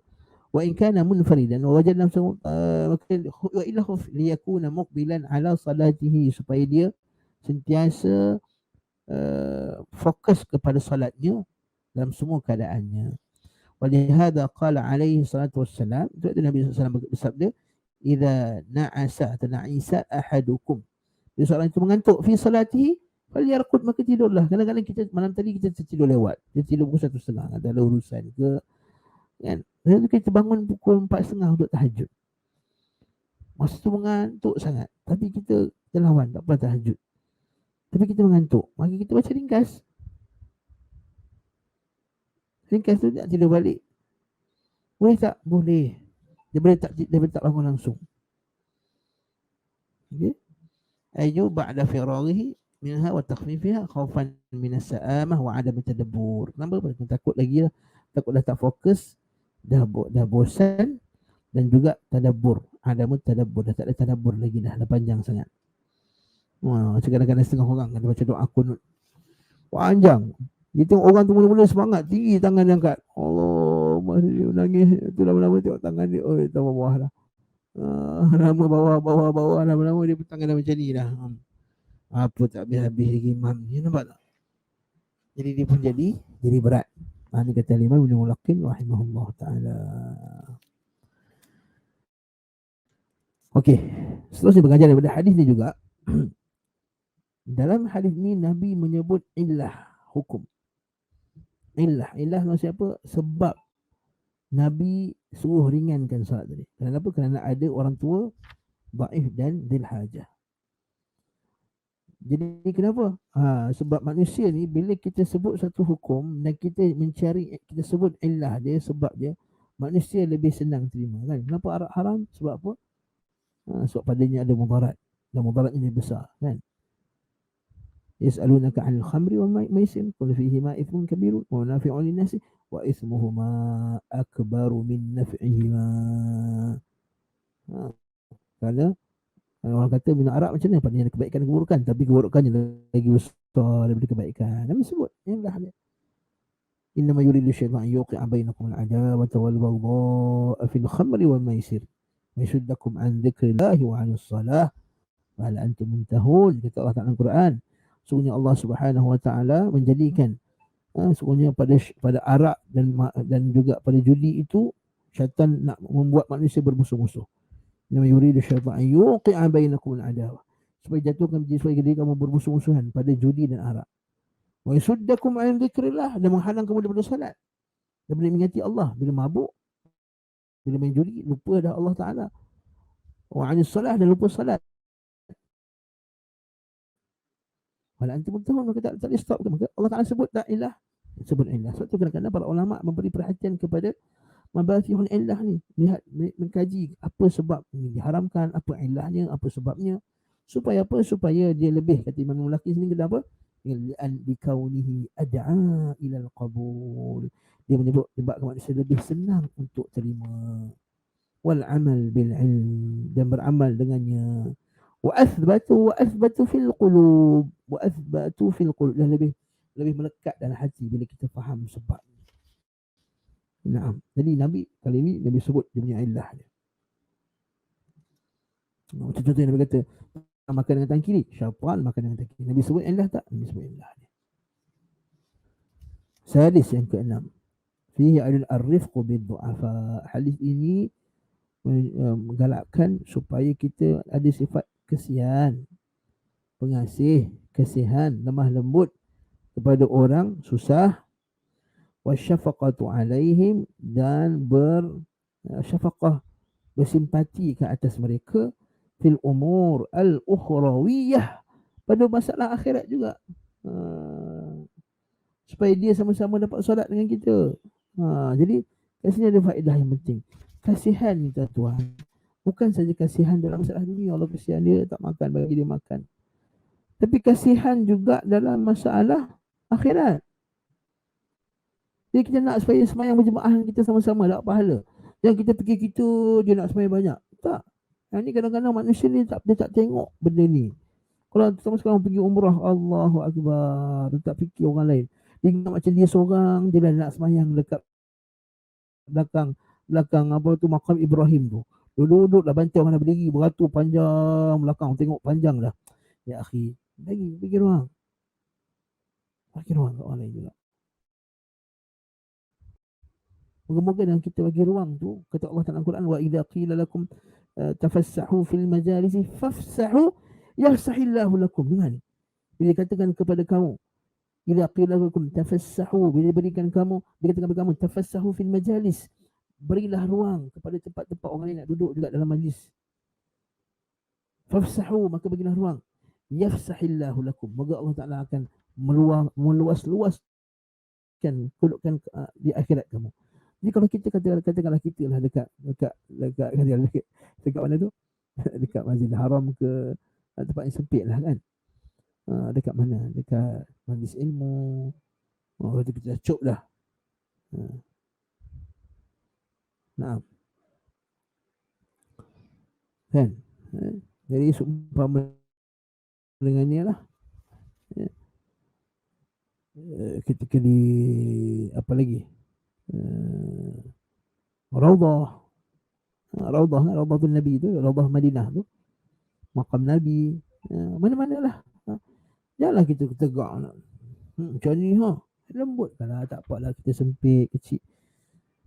wa in kana munfaridan wa wajadna wa illa khuf liyakuna muqbilan ala salatihi, supaya dia sentiasa fokus kepada solatnya dalam semua keadaannya. Walihada qala alaihi salatu wassalam, itu Nabi SAW bersabda, idza na'asa atau na'isa ahadukum, bila seorang itu mengantuk fi salatihi falyarqud, maka tidurlah. Kadang-kadang kita malam tadi kita tidur lewat, kita tidur pukul 1:30, ada urusan ke kan, lalu kita bangun pukul 4:30 untuk tahajud. Masa tu mengantuk sangat, tapi kita lawan, tak apa tahajud, tapi kita mengantuk, maka kita baca ringkas. Ringkas tu tak tidur balik, boleh tak? Boleh. Dia boleh tak bangun langsung. Okay. Ayu ba'da firaghihi minha wa takhfifiha khaufan min as-sa'amah wa 'adam tadabbur. Kenapa? Takut lagi lah. Takut dah tak fokus, dah bosan, dan juga tadabbur. Adam tadabbur, dah tak ada tadabbur lagi dah panjang sangat. Wah, kadang-kadang setengah orang kata baca doa kunut panjang. Kita tengok orang tu mula-mula semangat, tinggi tangan dia angkat. Allah, masih menangis. Tu lama-lama tengok tangan dia, oh, tambah bawah dah. Lama bawah, lama-lama dia tangan dah macam ni dah. Apa tak habis-habis lagi imam ni, nampak tak? Jadi dia pun jadi berat. Ini kata Imam Ibn Mulaqin rahimahullah ta'ala. Okey, seterusnya berkajian daripada hadis ni juga. Dalam hadis ni Nabi menyebut illah hukum. Illah maksud apa? Sebab Nabi suruh ringankan solat tadi. Kenapa? Kerana ada orang tua dhaif dan dzil hajah. Jadi kenapa? Sebab manusia ni bila kita sebut satu hukum dan kita mencari, kita sebut illah dia, sebab dia, manusia lebih senang terima kan. Kenapa arak haram? Sebab apa? Sebab padanya ada mudarat, dan mudaratnya lebih besar kan. Yas'alunaka 'anil khamri wal maisir qul fihima ithmun kabirun wa nafi'un lin-nasi wa ithmuhuma akbaru min naf'ihima. Kerana orang kata minum arak macam mana? Padanya ada kebaikan dan keburukan, tapi keburukannya lagi besar daripada kebaikan. Nabi sebut inilah dia. Innama yuridu syaitan yuqi'a bainakum al-'adawata wal baghdha'a fil khamri wal maisir wa yasuddakum 'an dzikrillahi wa 'anis shalah wa hal antum muntahun. Kata Allah Ta'ala Al-Quran, sungguhnya Allah Subhanahu wa taala menjadikan sungguhnya pada arak dan juga pada judi itu syaitan nak membuat manusia bermusuh-musuh. Nama yuridu syaitan yuqi'a bainakum al-adawah, supaya jatuhkan supaya kamu bermusuh-musuhan pada judi dan arak. Wa yasuddakum 'an dzikrillah, dan menghalang kamu daripada salat, daripada mengingati Allah. Bila mabuk, bila main judi, lupa dah Allah Ta'ala. Wa 'anis salah, dan lupa salat. Wala antum muntahun, maka tak boleh stop. Maka Allah Ta'ala sebut la ilah, sebut ilah. Sebab tu kadang-kadang para ulama memberi perhatian kepada mabathihul illah ni, lihat, mengkaji apa sebab ini diharamkan, apa ilahnya, apa sebabnya, supaya apa? Supaya dia lebih, kata Imam Mulaqin sini, kenapa? Li'an bikaunihi ad'a ilal qabul, dia menyebut sebab manusia lebih senang untuk terima, wal amal bil ilm, dan beramal dengannya, wa athbatu fil qulub, dan lebih melekat dalam hati bila kita faham sebab. Naam. Jadi Nabi kali ini Nabi sebut dia punya illah dia. Contoh yang Nabi kata makan dengan tangan kiri, syaitan makan dengan tangan kiri. Nabi sebut illah tak? Nabi sebut illah dia. Sadis, yang keenam, fihi al-rifqu bid-du'afa. Hadis ini menggalakkan supaya kita ada sifat kesian, pengasih, kesihan, lemah lembut kepada orang susah, wasyafaqatu alaihim, dan bersyafaqah, bersimpati ke atas mereka, fil umur al-ukhrawiyah, pada masalah akhirat juga, supaya dia sama-sama dapat solat dengan kita. Jadi kat sini ada faedah yang penting. Kasihan ni tuan, bukan saja kasihan dalam masalah dunia, Allah kasihan dia tak makan, bagi dia makan, tapi kasihan juga dalam masalah akhirat. Jadi kita nak supaya semayang berjemaah kita sama-sama dapat pahala. Jangan kita fikir kita dia nak semayang banyak. Tak. Yang ni kadang-kadang manusia ni dia tak tengok benda ni. Kalau sama sekarang pergi umrah, Allahu Akbar, dia tak fikir orang lain. Dia ingat macam dia seorang, dia dah nak semayang dekat belakang apa tu, makam Ibrahim tu. Duduk lah, bantai orang dah berdiri beratur panjang belakang, tengok panjang dah. Ya akhi, bagi ruang. Bagi ruang kat orang lain juga. Moga-moga dengan kita bagi ruang tu, kata Allah dalam Al-Quran, wa idza qila lakum tafassahu fil majalisi fafsahu yafsahillahu lakum. Dengar ni. Bila katakan kepada kamu, idza qila lakum tafassahu, bila berikan kamu, bila katakan kepada kamu tafassahu fil majalis, berilah ruang kepada tempat-tempat orang lain nak duduk juga dalam majlis. Fafsahu, maka berilah ruang. Yafsahillahu lakum. Moga Allah Ta'ala akan meluas-luaskan kedudukan di akhirat kamu. Jadi kalau kita katakanlah kita lah dekat mana tu? Dekat Masjidil Haram ke tempat yang sempit lah kan. Dekat mana? Dekat majlis ilmu. Kita dah cuk dah. Nah. Kan? Jadi seumpama dengan ni lah. Ketika di apa lagi? Raudhah Nabi tu, Raudhah Madinah tu, makam Nabi, mana-mana lah. Janganlah kita tegak macam ni lembut lah, tak apalah kita sempit kecil.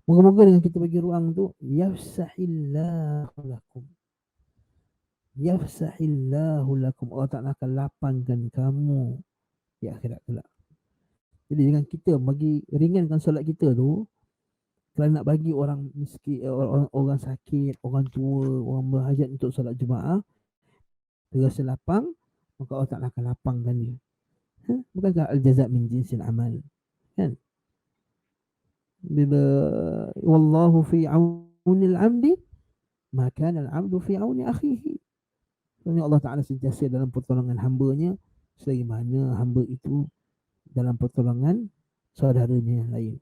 Moga-moga dengan kita bagi ruang tu, yafsahillahu lakum, yafsahillahu lakum, Allah Ta'ala akan lapangkan kamu di akhirat kelak. Jadi dengan kita bagi ringankan solat kita tu, kalau nak bagi orang miskin, orang sakit, orang tua, orang berhajat untuk solat Jumaat, dia rasa lapang, maka Allah Ta'ala akan lapangkan dia. Bukankah al-jazak min jinsil amal? Kan? Bila wallahu fi auni al-'abdi ma kana al-'abdu fi auni akhihi. Maksudnya Allah Ta'ala sentiasa dalam pertolongan hamba-Nya selagi mana hamba itu dalam pertolongan saudaranya yang lain.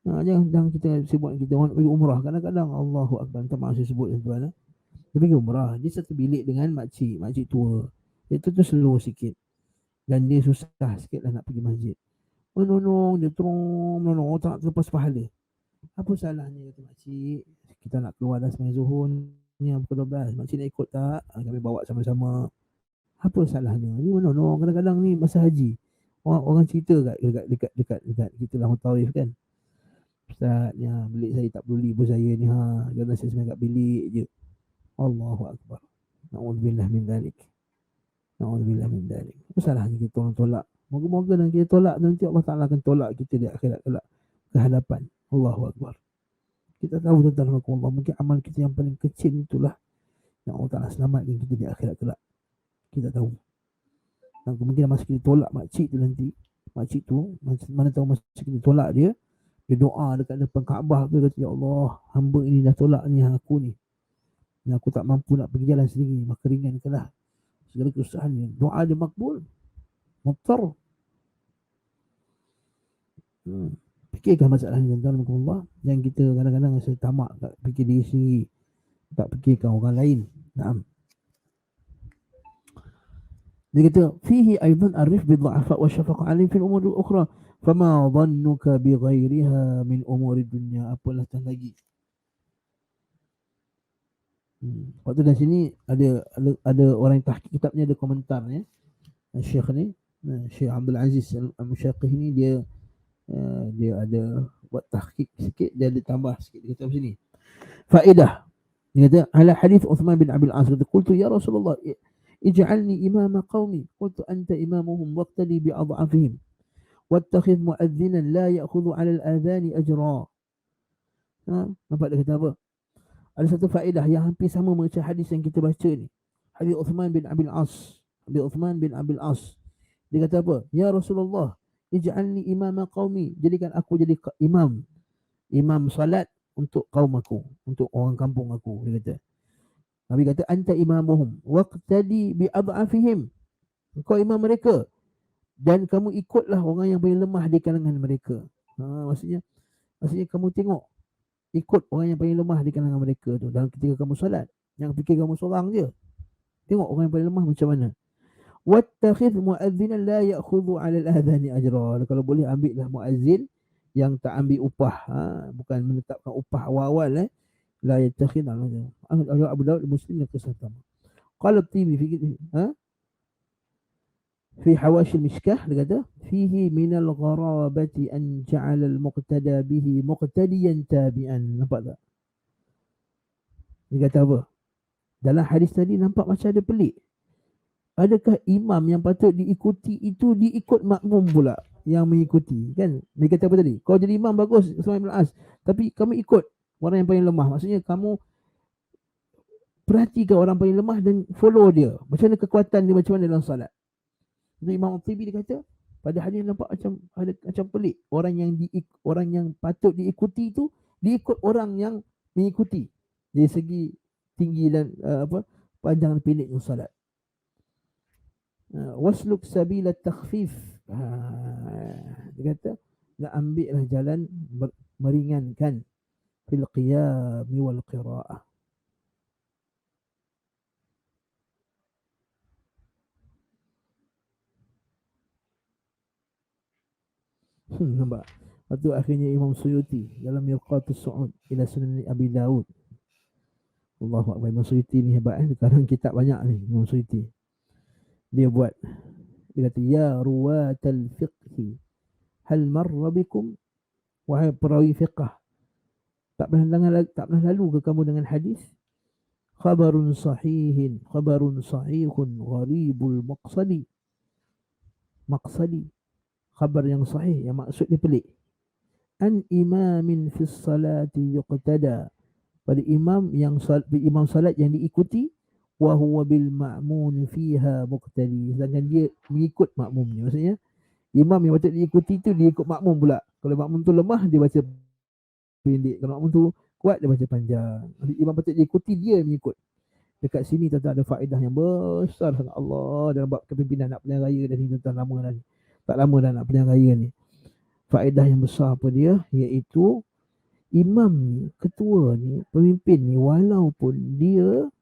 Jangan kita sebut kita orang pergi umrah. Kadang-kadang Allahu Akbar, tak maksud sebut tuan. Dia pergi umrah, dia satu bilik dengan makcik tua. Itu tu slow sikit. Dan dia susah sikit lah nak pergi masjid. Menonong, dia terong, menonong, tak terlepas pahala. Apa salahnya kata makcik? Kita nak keluar dah semai zuhur ni pukul 12. Makcik nak ikut tak? Kami bawa sama-sama. Apa salahnya? Ni menonong, kadang-kadang ni masa haji. Orang cerita dekat kita lah Taif kan. Ustaz, ya, bilik saya tak peduli bos saya ni Jangan saya semai kat bilik je. Allahu Akbar. Na'udzubillah min dhalik. Na'udzubillah min dhalik. Apa salahnya kita orang tolak? Moga-moga dan kita tolak, nanti Allah Ta'ala akan tolak kita di akhirat kelak ke hadapan. Allahu Akbar. Kita tahu tentang Allah, mungkin amal kita yang paling kecil itulah yang Allah Ta'ala selamatkan kita di akhirat kelak. Kita tahu. Dan kemungkinan masa kita tolak makcik tu nanti, makcik tu, mana tahu masa kita tolak dia doa dekat depan Kaabah tu, kata, ya Allah, hamba ini dah tolak ni aku ni. Dan aku tak mampu nak pergi jalan sendiri, maka ringankanlah segala kesusahannya. Doa dia makbul. Muftar. Fikirkan masalah ni tuan-tuan Allah. Yang kita kadang-kadang rasa tamak tak fikir diri sendiri, tak fikirkan orang lain. Naam. Dia kata, fihi aidan arif bidha'afa wa syafaqa alim fil umur al-ukhra. Fama dhannuka bi ghairiha min umuri dunya. Apalah tak lagi. Waktu dari sini ada orang yang tahqiq kitabnya, ada komentar ya. Syekh ni, Syekh Abdul Aziz Al-Musyaqih ni dia ada buat tahqiq sikit, dia ada tambah sikit di kitab sini. Faedah. Dia kata, ala hadis Uthman bin Abil As, qultu ya Rasulullah ij'alni imama qaumi, qultu anta imamuhum waqtadi bi adhafihim. Wattakhidh mu'adhdhinan la ya'khudhu 'ala al-adhan ajra. Nampak dia kata apa? Ada satu faedah yang hampir sama macam hadis yang kita baca ni. Hadis Uthman bin Abil As. Hadis Uthman bin Abil As. Dia kata apa? Ya Rasulullah, ij'alni imama qaumi, jadikan aku jadi imam salat untuk kaum aku, untuk orang kampung aku, dia kata. Nabi kata anta imamuhum waqtadi bi adhafihim. Engkau imam mereka dan kamu ikutlah orang yang paling lemah di kalangan mereka. Maksudnya kamu tengok, ikut orang yang paling lemah di kalangan mereka tu dalam ketika kamu solat. Jangan fikir kamu seorang je. Tengok orang yang paling lemah macam mana. Wattakhidh mu'adzinan la ya'khudhu 'ala al-adhani ajra. Kalau boleh ambillah muazzin yang tak ambil upah, bukan menetapkan upah awal-awal la yattakhidh Abu Daud Muslim yang kesatan. Qala Tibi fikir Fi hawashil mishkah dia kata fihi minal gharabati an ja'ala al-muqtada bihi muqtadiyan tabi'an. Nampak tak? Dia kata apa? Dalam hadis tadi nampak macam ada pelik. Adakah imam yang patut diikuti itu diikut makmum pula yang mengikuti, kan? Dia kata apa tadi? Kau jadi imam bagus Usman bin As, tapi kamu ikut orang yang paling lemah. Maksudnya kamu perhatikan orang paling lemah dan follow dia. Macam mana kekuatan dia, macam mana dalam salat. Jadi Imam Al-Tibi dia kata pada hadis nampak macam ada macam pelik. Orang yang patut diikuti itu diikut orang yang mengikuti dari segi tinggi dan panjang dan pendeknya salat. Wasluk sabila takhfif. Dia kata nak ambillah jalan meringankan fil qiyam wal qiraah. Nampak? Lepas tu akhirnya Imam Suyuti dalam Mirqatus Su'ud ila Sunan Abi Dawud. Allahu Akbar. Imam Suyuti ni hebat. Sekarang kitab banyak ni Imam Suyuti. Dia buat, dia kata ya ruwatal fiqhi hal marra bikum, wahai perawi fiqh, tak pernah lalu ke kamu dengan hadis? Khabarun sahihun gharibul maqsadi, khabar yang sahih yang maksud dia pelik. An imamin fis salati yuqtada, pada imam salat yang diikuti, wa huwa bil ma'mun fiha muqtadi, sedangkan dia mengikut makmumnya. Maksudnya imam yang patut diikuti tu dia ikut makmum pula. Kalau makmum tu lemah dia baca pendek, kalau makmum tu kuat dia baca panjang. Imam patut diikuti, dia mengikut. Dekat sini tuan-tuan ada faedah yang besar sangat Allah dalam bab kepimpinan nak pilihan raya dan tuan-tuan lama dah ni. Tak lama dah nak pilihan raya ni. Faedah yang besar apa dia? Iaitu imam ni, ketua ni, pemimpin ni, walaupun dia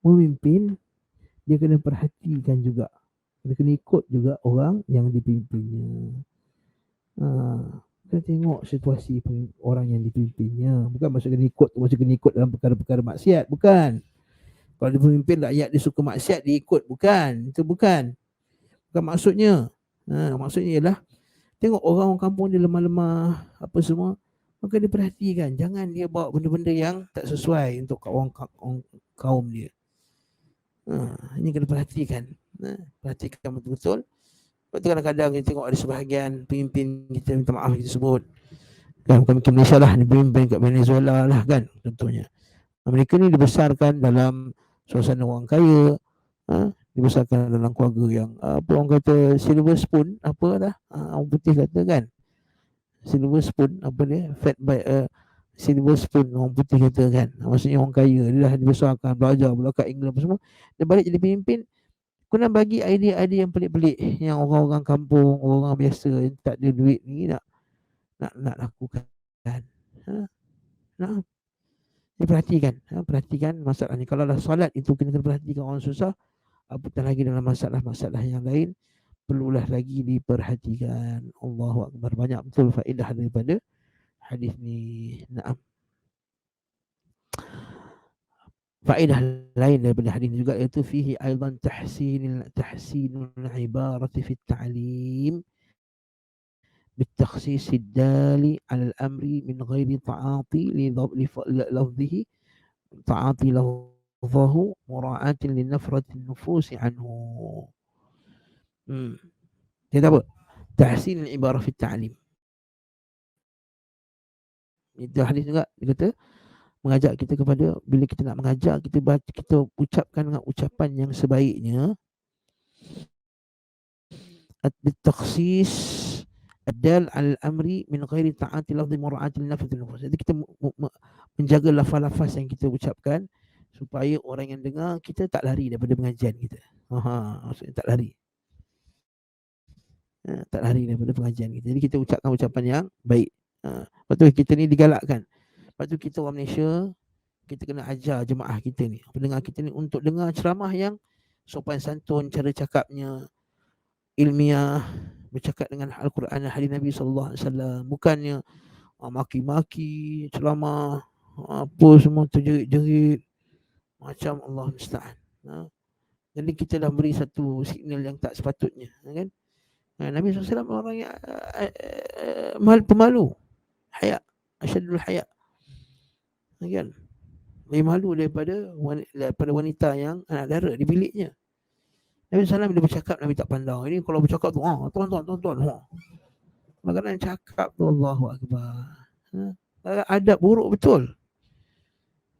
memimpin, dia kena perhatikan juga. Dia kena ikut juga orang yang dipimpinnya. Kita tengok situasi orang yang dipimpinnya. Bukan maksud kena ikut tu maksud kena ikut dalam perkara-perkara maksiat. Bukan. Kalau dia pemimpin rakyat dia suka maksiat, dia ikut. Bukan. Itu bukan. Bukan maksudnya. Maksudnya ialah tengok orang kampung dia lemah-lemah apa semua, maka dia perhatikan. Jangan dia bawa benda-benda yang tak sesuai untuk orang kaum dia. Ini kena perhatikan. Perhatikan betul-betul. Sebab tu kadang-kadang kita tengok ada sebahagian pemimpin kita, minta maaf kita sebut, kan, bukan mungkin Malaysia lah, ni pemimpin kat Venezuela lah kan, contohnya. Mereka ni dibesarkan dalam suasana orang kaya, dibesarkan dalam keluarga yang apa orang kata silver spoon, apa dah orang putih kata kan, silver spoon, apa dia, fed by silver spoon, orang putih kata kan, maksudnya orang kaya. Dia dah dibesarkan, belajar pula kat England apa semua, dia balik jadi pemimpin, kena bagi idea-idea yang pelik-pelik yang orang-orang kampung, orang biasa yang tak ada duit ni nak lakukan. Nah, perhatikan masalah ni. Kalau dah solat itu kena perhatikan orang susah, apatah lagi dalam masalah-masalah yang lain perlulah lagi diperhatikan. Allahu Akbar. Banyak betul faedah daripada hadis ni. Naam. Faedah lain daripada hadis juga iaitu fihi aidan tahsinul ibarati fi at-ta'lim بالتخصيص الدال على الأمر من غير تعاطي للفظه تعاطي لفظه مراعاة لنفرة النفوس عنه. Dia apa? Tahsin al-ibarah fi at-ta'lim. Itu hadis juga dia kata mengajak kita kepada bila kita nak mengajar, kita ucapkan dengan ucapan yang sebaiknya. At-takhsis ad-dal al-amri min ghairi ta'ati lafzi mura'ati li-nafsi nufus. Jadi kita menjaga lafaz-lafaz yang kita ucapkan supaya orang yang dengar kita tak lari daripada pengajian kita. Maksudnya tak lari. Tak lari daripada pengajian kita. Jadi kita ucapkan ucapan yang baik. Lepas tu kita ni digalakkan. Lepas tu kita orang Malaysia, kita kena ajar jemaah kita ni, pendengar kita ni untuk dengar ceramah yang sopan santun, cara cakapnya ilmiah, bercakap dengan Al-Quran dan hadis Nabi SAW. Bukannya maki-maki, ceramah, apa semua terjerit-jerit macam Allah musta'an. Jadi kita dah beri satu signal yang tak sepatutnya, kan? Nabi SAW orang yang pemalu, haya, asyadul haya, kan? Lebih malu daripada wanita yang anak dara di biliknya. Nabi SAW bila bercakap, Nabi tak pandang. Ini kalau bercakap tu, tuan-tuan. Makanan cakap tu, Allahu Akbar. Adab buruk betul.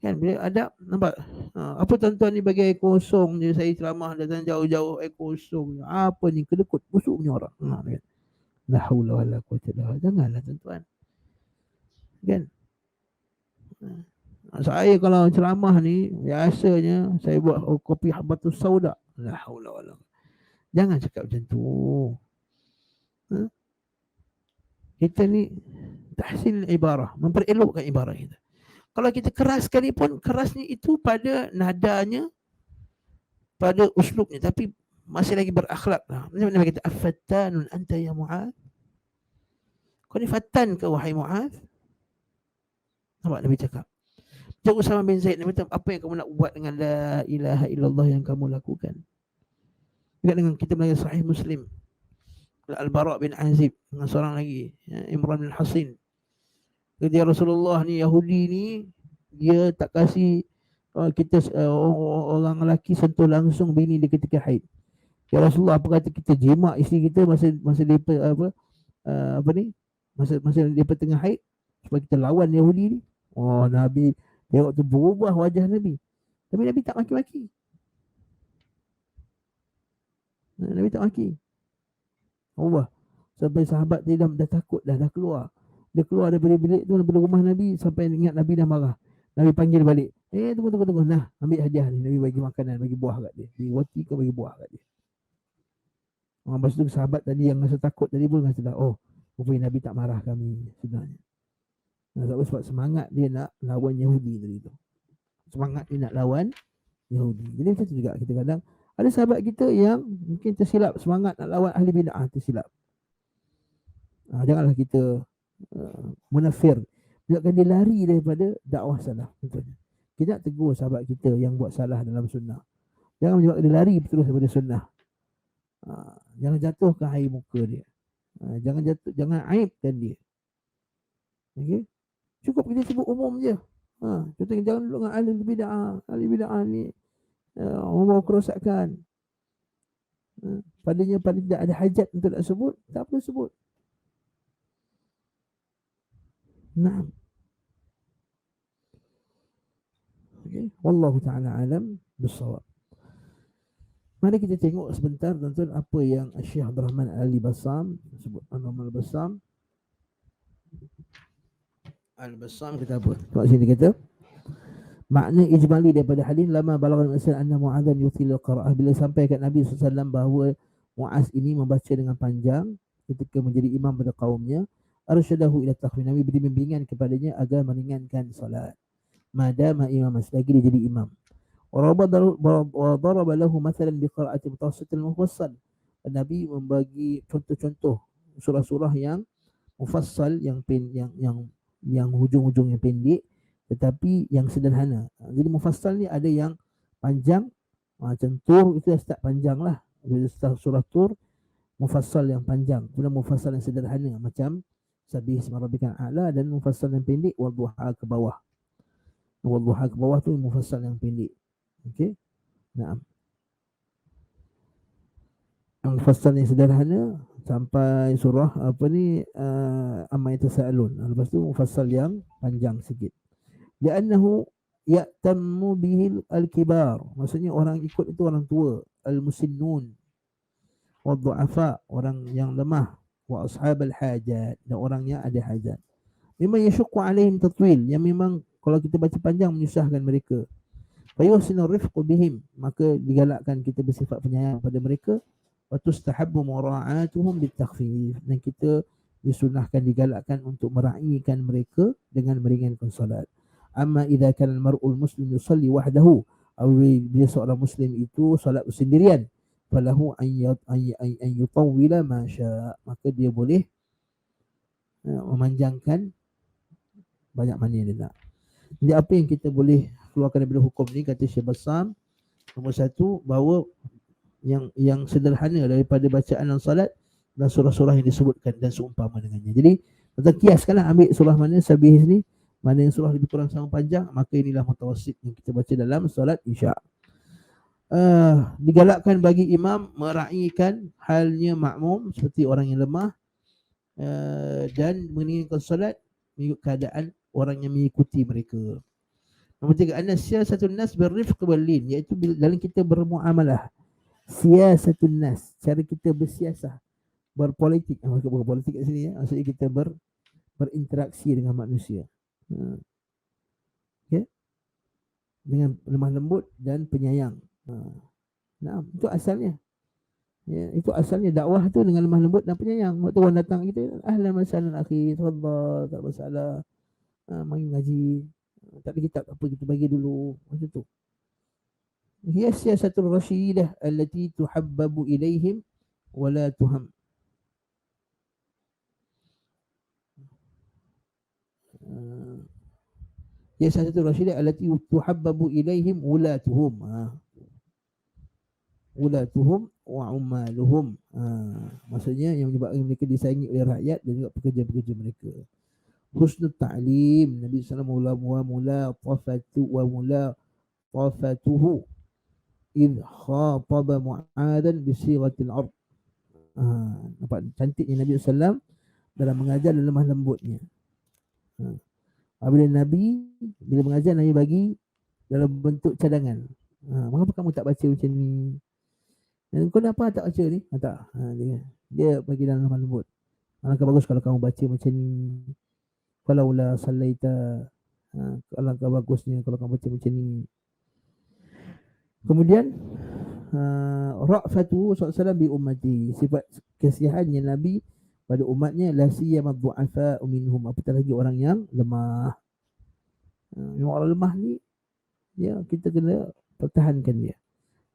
Kan bila adab, nampak? Apa tuan-tuan ni bagi air kosong je, saya ceramah datang jauh-jauh air kosong. Apa ni, kedekut busuk punya orang. Kan? La haula wala quwwata illa billah. Janganlah tuan-tuan. Kan? Saya kalau ceramah ni biasanya saya buat kopi habatus sauda. La haula wala. Jangan cakap macam tu. Kita ni tahsin ibarah, memperelokkan ibarah kita. Kalau kita keras sekalipun, kerasnya itu pada nadanya, pada uslubnya, tapi masih lagi berakhlak. Nabi kata, afattanun anta ya Mu'adz? Kau ni fatan ke wahai Mu'adz? Nampak Nabi cakap. Cakap Usama bin Zaid, Nabi kata, apa yang kamu nak buat dengan la ilaha illallah yang kamu lakukan? Juga dengan kita belajar Sahih Muslim, Al-Bara' bin Azib dengan seorang lagi, Imran bin Hasin. Kata Rasulullah ni, Yahudi ni, dia tak kasih kita orang lelaki sentuh langsung bini dia ketika haid. Ya Rasulullah, apa kata kita jima isteri kita masa dia apa ni, masa dia tengah haid, supaya kita lawan Yahudi ni? Oh, Nabi tengok tu berubah wajah Nabi. Tapi Nabi tak maki-maki. Nabi tak maki. Allah, sampai sahabat dia dah takut dah keluar. Dia keluar daripada bilik tu, daripada rumah Nabi, sampai ingat Nabi dah marah. Nabi panggil balik. Tunggu. Nah, ambil hadiah ni. Nabi bagi makanan, bagi buah kat dia. Bagi roti ke bagi buah kat dia. Lepas tu sahabat tadi yang rasa takut tadi pun rasa dah, oh, rupanya Nabi tak marah kami sebenarnya. Sebab semangat dia nak lawan Yahudi tadi tu. Semangat dia nak lawan Yahudi. Jadi macam tu juga kita kadang ada sahabat kita yang mungkin tersilap semangat nak lawan ahli bid'ah, tersilap. Janganlah kita munafir. Biarkan dia lari daripada dakwah salah. Contohnya, kita nak tegur sahabat kita yang buat salah dalam sunnah. Jangan menyebabkan dia lari terus daripada sunnah. Jangan jatuhkan air muka dia. Jangan aibkan dia. Okey? Cukup kita sebut umum je. Contohnya jangan duduk dengan ahli bid'ah. Ahli bid'ah ni membawa kerosakan. Padanya tidak ada hajat untuk nak sebut, tak perlu sebut. Naam. Okay. Wallahu ta'ala alam bissawab. Mari kita tengok sebentar tuan-tuan apa yang Syekh Abdul Rahman Al-Bassam sebut. Al-Bassam kata apa? Tengok sini kata, makna ijmali daripada hadis lama balagha al-insan anna Mu'adzan yutil qira'ah, bila sampai kat Nabi SAW bahawa Mu'adz ini membaca dengan panjang ketika menjadi imam pada kaumnya, arsyadahu ila takhfif, Nabi beri bimbingan kepadanya agar meringankan salat madama imam, selagi dia jadi imam. Wa daraba lahu mathalan bi qira'ati mutawassit al-mufassal, Nabi membagi contoh-contoh surah-surah yang mufassal, yang hujung-hujung yang pendek tetapi yang sederhana. Jadi mufassal ni ada yang panjang, macam Tur itu dah start panjang lah. Bila start surah Tur, mufassal yang panjang. Kemudian mufassal yang sederhana macam Sabih isma rabbikal a'la, dan mufassal yang pendek wadduha ke bawah. Wadduha ke bawah tu mufassal yang pendek. Okey. Naam. Mufassal yang sederhana sampai surah apa ni, amma yatasaalun. Lepas tu mufassal yang panjang sikit. Li'annahu ya'tammu bihi al-kibar, maksudnya orang ikut itu orang tua, al-musinnun wa dhu'afa, orang yang lemah, wa ashabal hajat, dan orang yang ada hajat. Memang yashqu alaihim tatwil, yang memang kalau kita baca panjang menyusahkan mereka. Fa yuhsinu rifqu bihim, maka digalakkan kita bersifat penyayang pada mereka. Wa tustahabbu mura'atuhum bitakhfif, dan kita disunahkan, digalakkan untuk meraihkan mereka dengan meringankan salat. Amma idza kana al-mar'ul muslim yusalli wahdahu, bila seorang muslim itu salat sendirian, falahu an yutawwila ma syaa, maka dia boleh memanjangkan banyak mana dia nak. Jadi apa yang kita boleh keluarkan daripada hukum ni, kata Syekh Bassam, Nombor satu, bahawa yang sederhana daripada bacaan salat dan surah-surah yang disebutkan dan seumpama dengannya. Jadi kita kiaskanlah, ambil surah mana sabih ni, mana yang surah lebih kurang sama panjang, maka inilah mutawassit yang kita baca dalam solat isya'. Digalakkan bagi imam meraihkan halnya makmum seperti orang yang lemah, dan meninggalkan solat mengikut keadaan orang yang mengikuti mereka. Nombor tiga, anna siyasatun nas birrifq wal lin, iaitu dalam kita bermuamalah. Siyasatun nas, cara kita bersiasah, berpolitik. Berpolitik kat sini ya, maksudnya kita berinteraksi dengan manusia. Okay? Dengan lemah lembut dan penyayang. Nah, itu asalnya. Ya, itu asalnya dakwah tu dengan lemah lembut dan penyayang. Waktu orang datang kita, ahlan wa sahlan akhi, tafadhal, tak masalah. Mari ngaji. Tak ada kitab apa, kita bagi dulu. Macam tu. Hiya siyasatul rasyidah allati tuhabbabu ilaihim wa la tuham. Hiya siyasatul rasyidah allati tuhabbabu ilaihim ulatuhum. Ulatuhum wa ummaluhum. Maksudnya yang menyebabkan mereka disayangi oleh rakyat dan juga pekerja-pekerja mereka. Husnul ta'lim, Nabi sallallahu alaihi wasallam tafatuhu idh khataba Mu'adhan bi sighatil 'ard. Nampak cantiknya Nabi sallallahu dalam mengajar dan lemah lembutnya. Apabila Nabi bila mengajar, Nabi bagi dalam bentuk cadangan. Mengapa kamu tak baca macam ni? Dan kau kenapa tak baca ni? Tak. Dia bagi dalam lemah lembut. Alangkah bagus kalau kamu baca macam ni. Kalau la sallaita, alangkah bagusnya kalau kamu baca macam ni. Kemudian ra'fatu sallallahu bi ummati, sifat kasihannya Nabi pada umatnya, la siyama du'afa minhum, apatah lagi orang yang lemah. Yang orang lemah ni ya, kita kena pertahankan dia.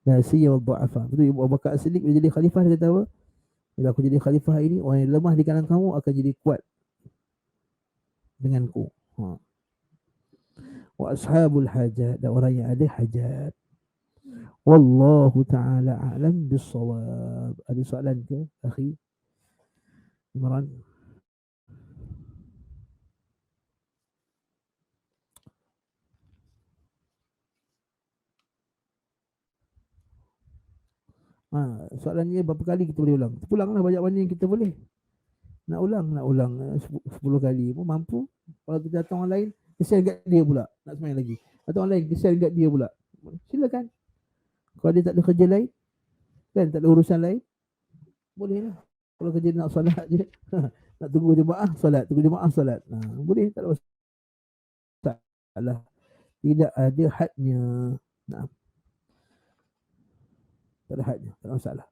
La siyama du'afa. Betul Abu Bakar As-Siddiq bila jadi khalifah dia kata apa? Bila aku jadi khalifah ini, orang yang lemah di kalangan kamu akan jadi kuat denganku. Wa ashabul hajat, dan orang yang ada hajat. Wallahu ta'ala a'lam bis-shawab. Ada soalan ke, akhi Imran? Soalannya berapa kali kita boleh ulang? Ulanglah banyak mana yang kita boleh. Nak ulang 10 kali pun mampu. Kalau kita datang orang lain, kesian kat dia pula, nak semayang lagi. Datang orang lain, kesian kat dia pula. Silakan. Kalau dia tak ada kerja lain, kan, tak ada urusan lain, boleh lah. Kalau kerja nak solat je, nak tunggu jemaah solat, boleh, tak ada masalah. Tidak ada hadnya. Tak ada hadnya, tak ada masalah.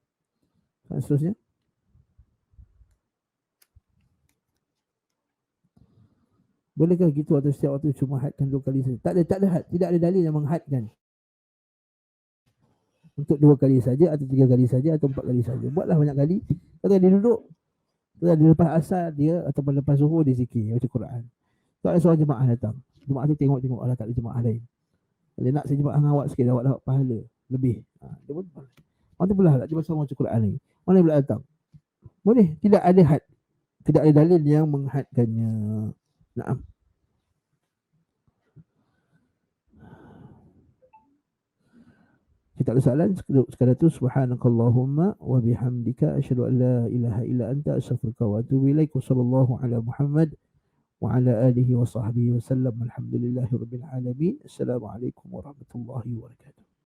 Dan seterusnya, bolehkah gitu atau setiap waktu cuma hadkan 2 kali saja? Tak ada had, tidak ada dalil yang menghadkan untuk 2 kali saja atau 3 kali saja atau 4 kali saja. Buatlah banyak kali. Kalau dia duduk, kalau dia lepas asar dia ataupun lepas zuhur dia zikir, baca Quran. Tak ada seorang jemaah datang, jemaah tu tengok Allah, tak ada jemaah lain. Kalau nak saya jemaah dengan awak sikit, awak dapat pahala lebih. Dia pun orang tu pula tak cuba sama baca Quran ni. Mana pula datang? Boleh, tidak ada had. Tidak ada dalil yang menghadkannya. Naam. Kita ada soalan sekadar tu. Subhanakallahumma wa bihamdika asyhadu an la ilaha illa anta astaghfiruka wa atubu ilaik. Wassallallahu ala Muhammad wa ala alihi wa sahbihi wa sallam. Alhamdulillahirabbil alamin. Assalamualaikum warahmatullahi wabarakatuh.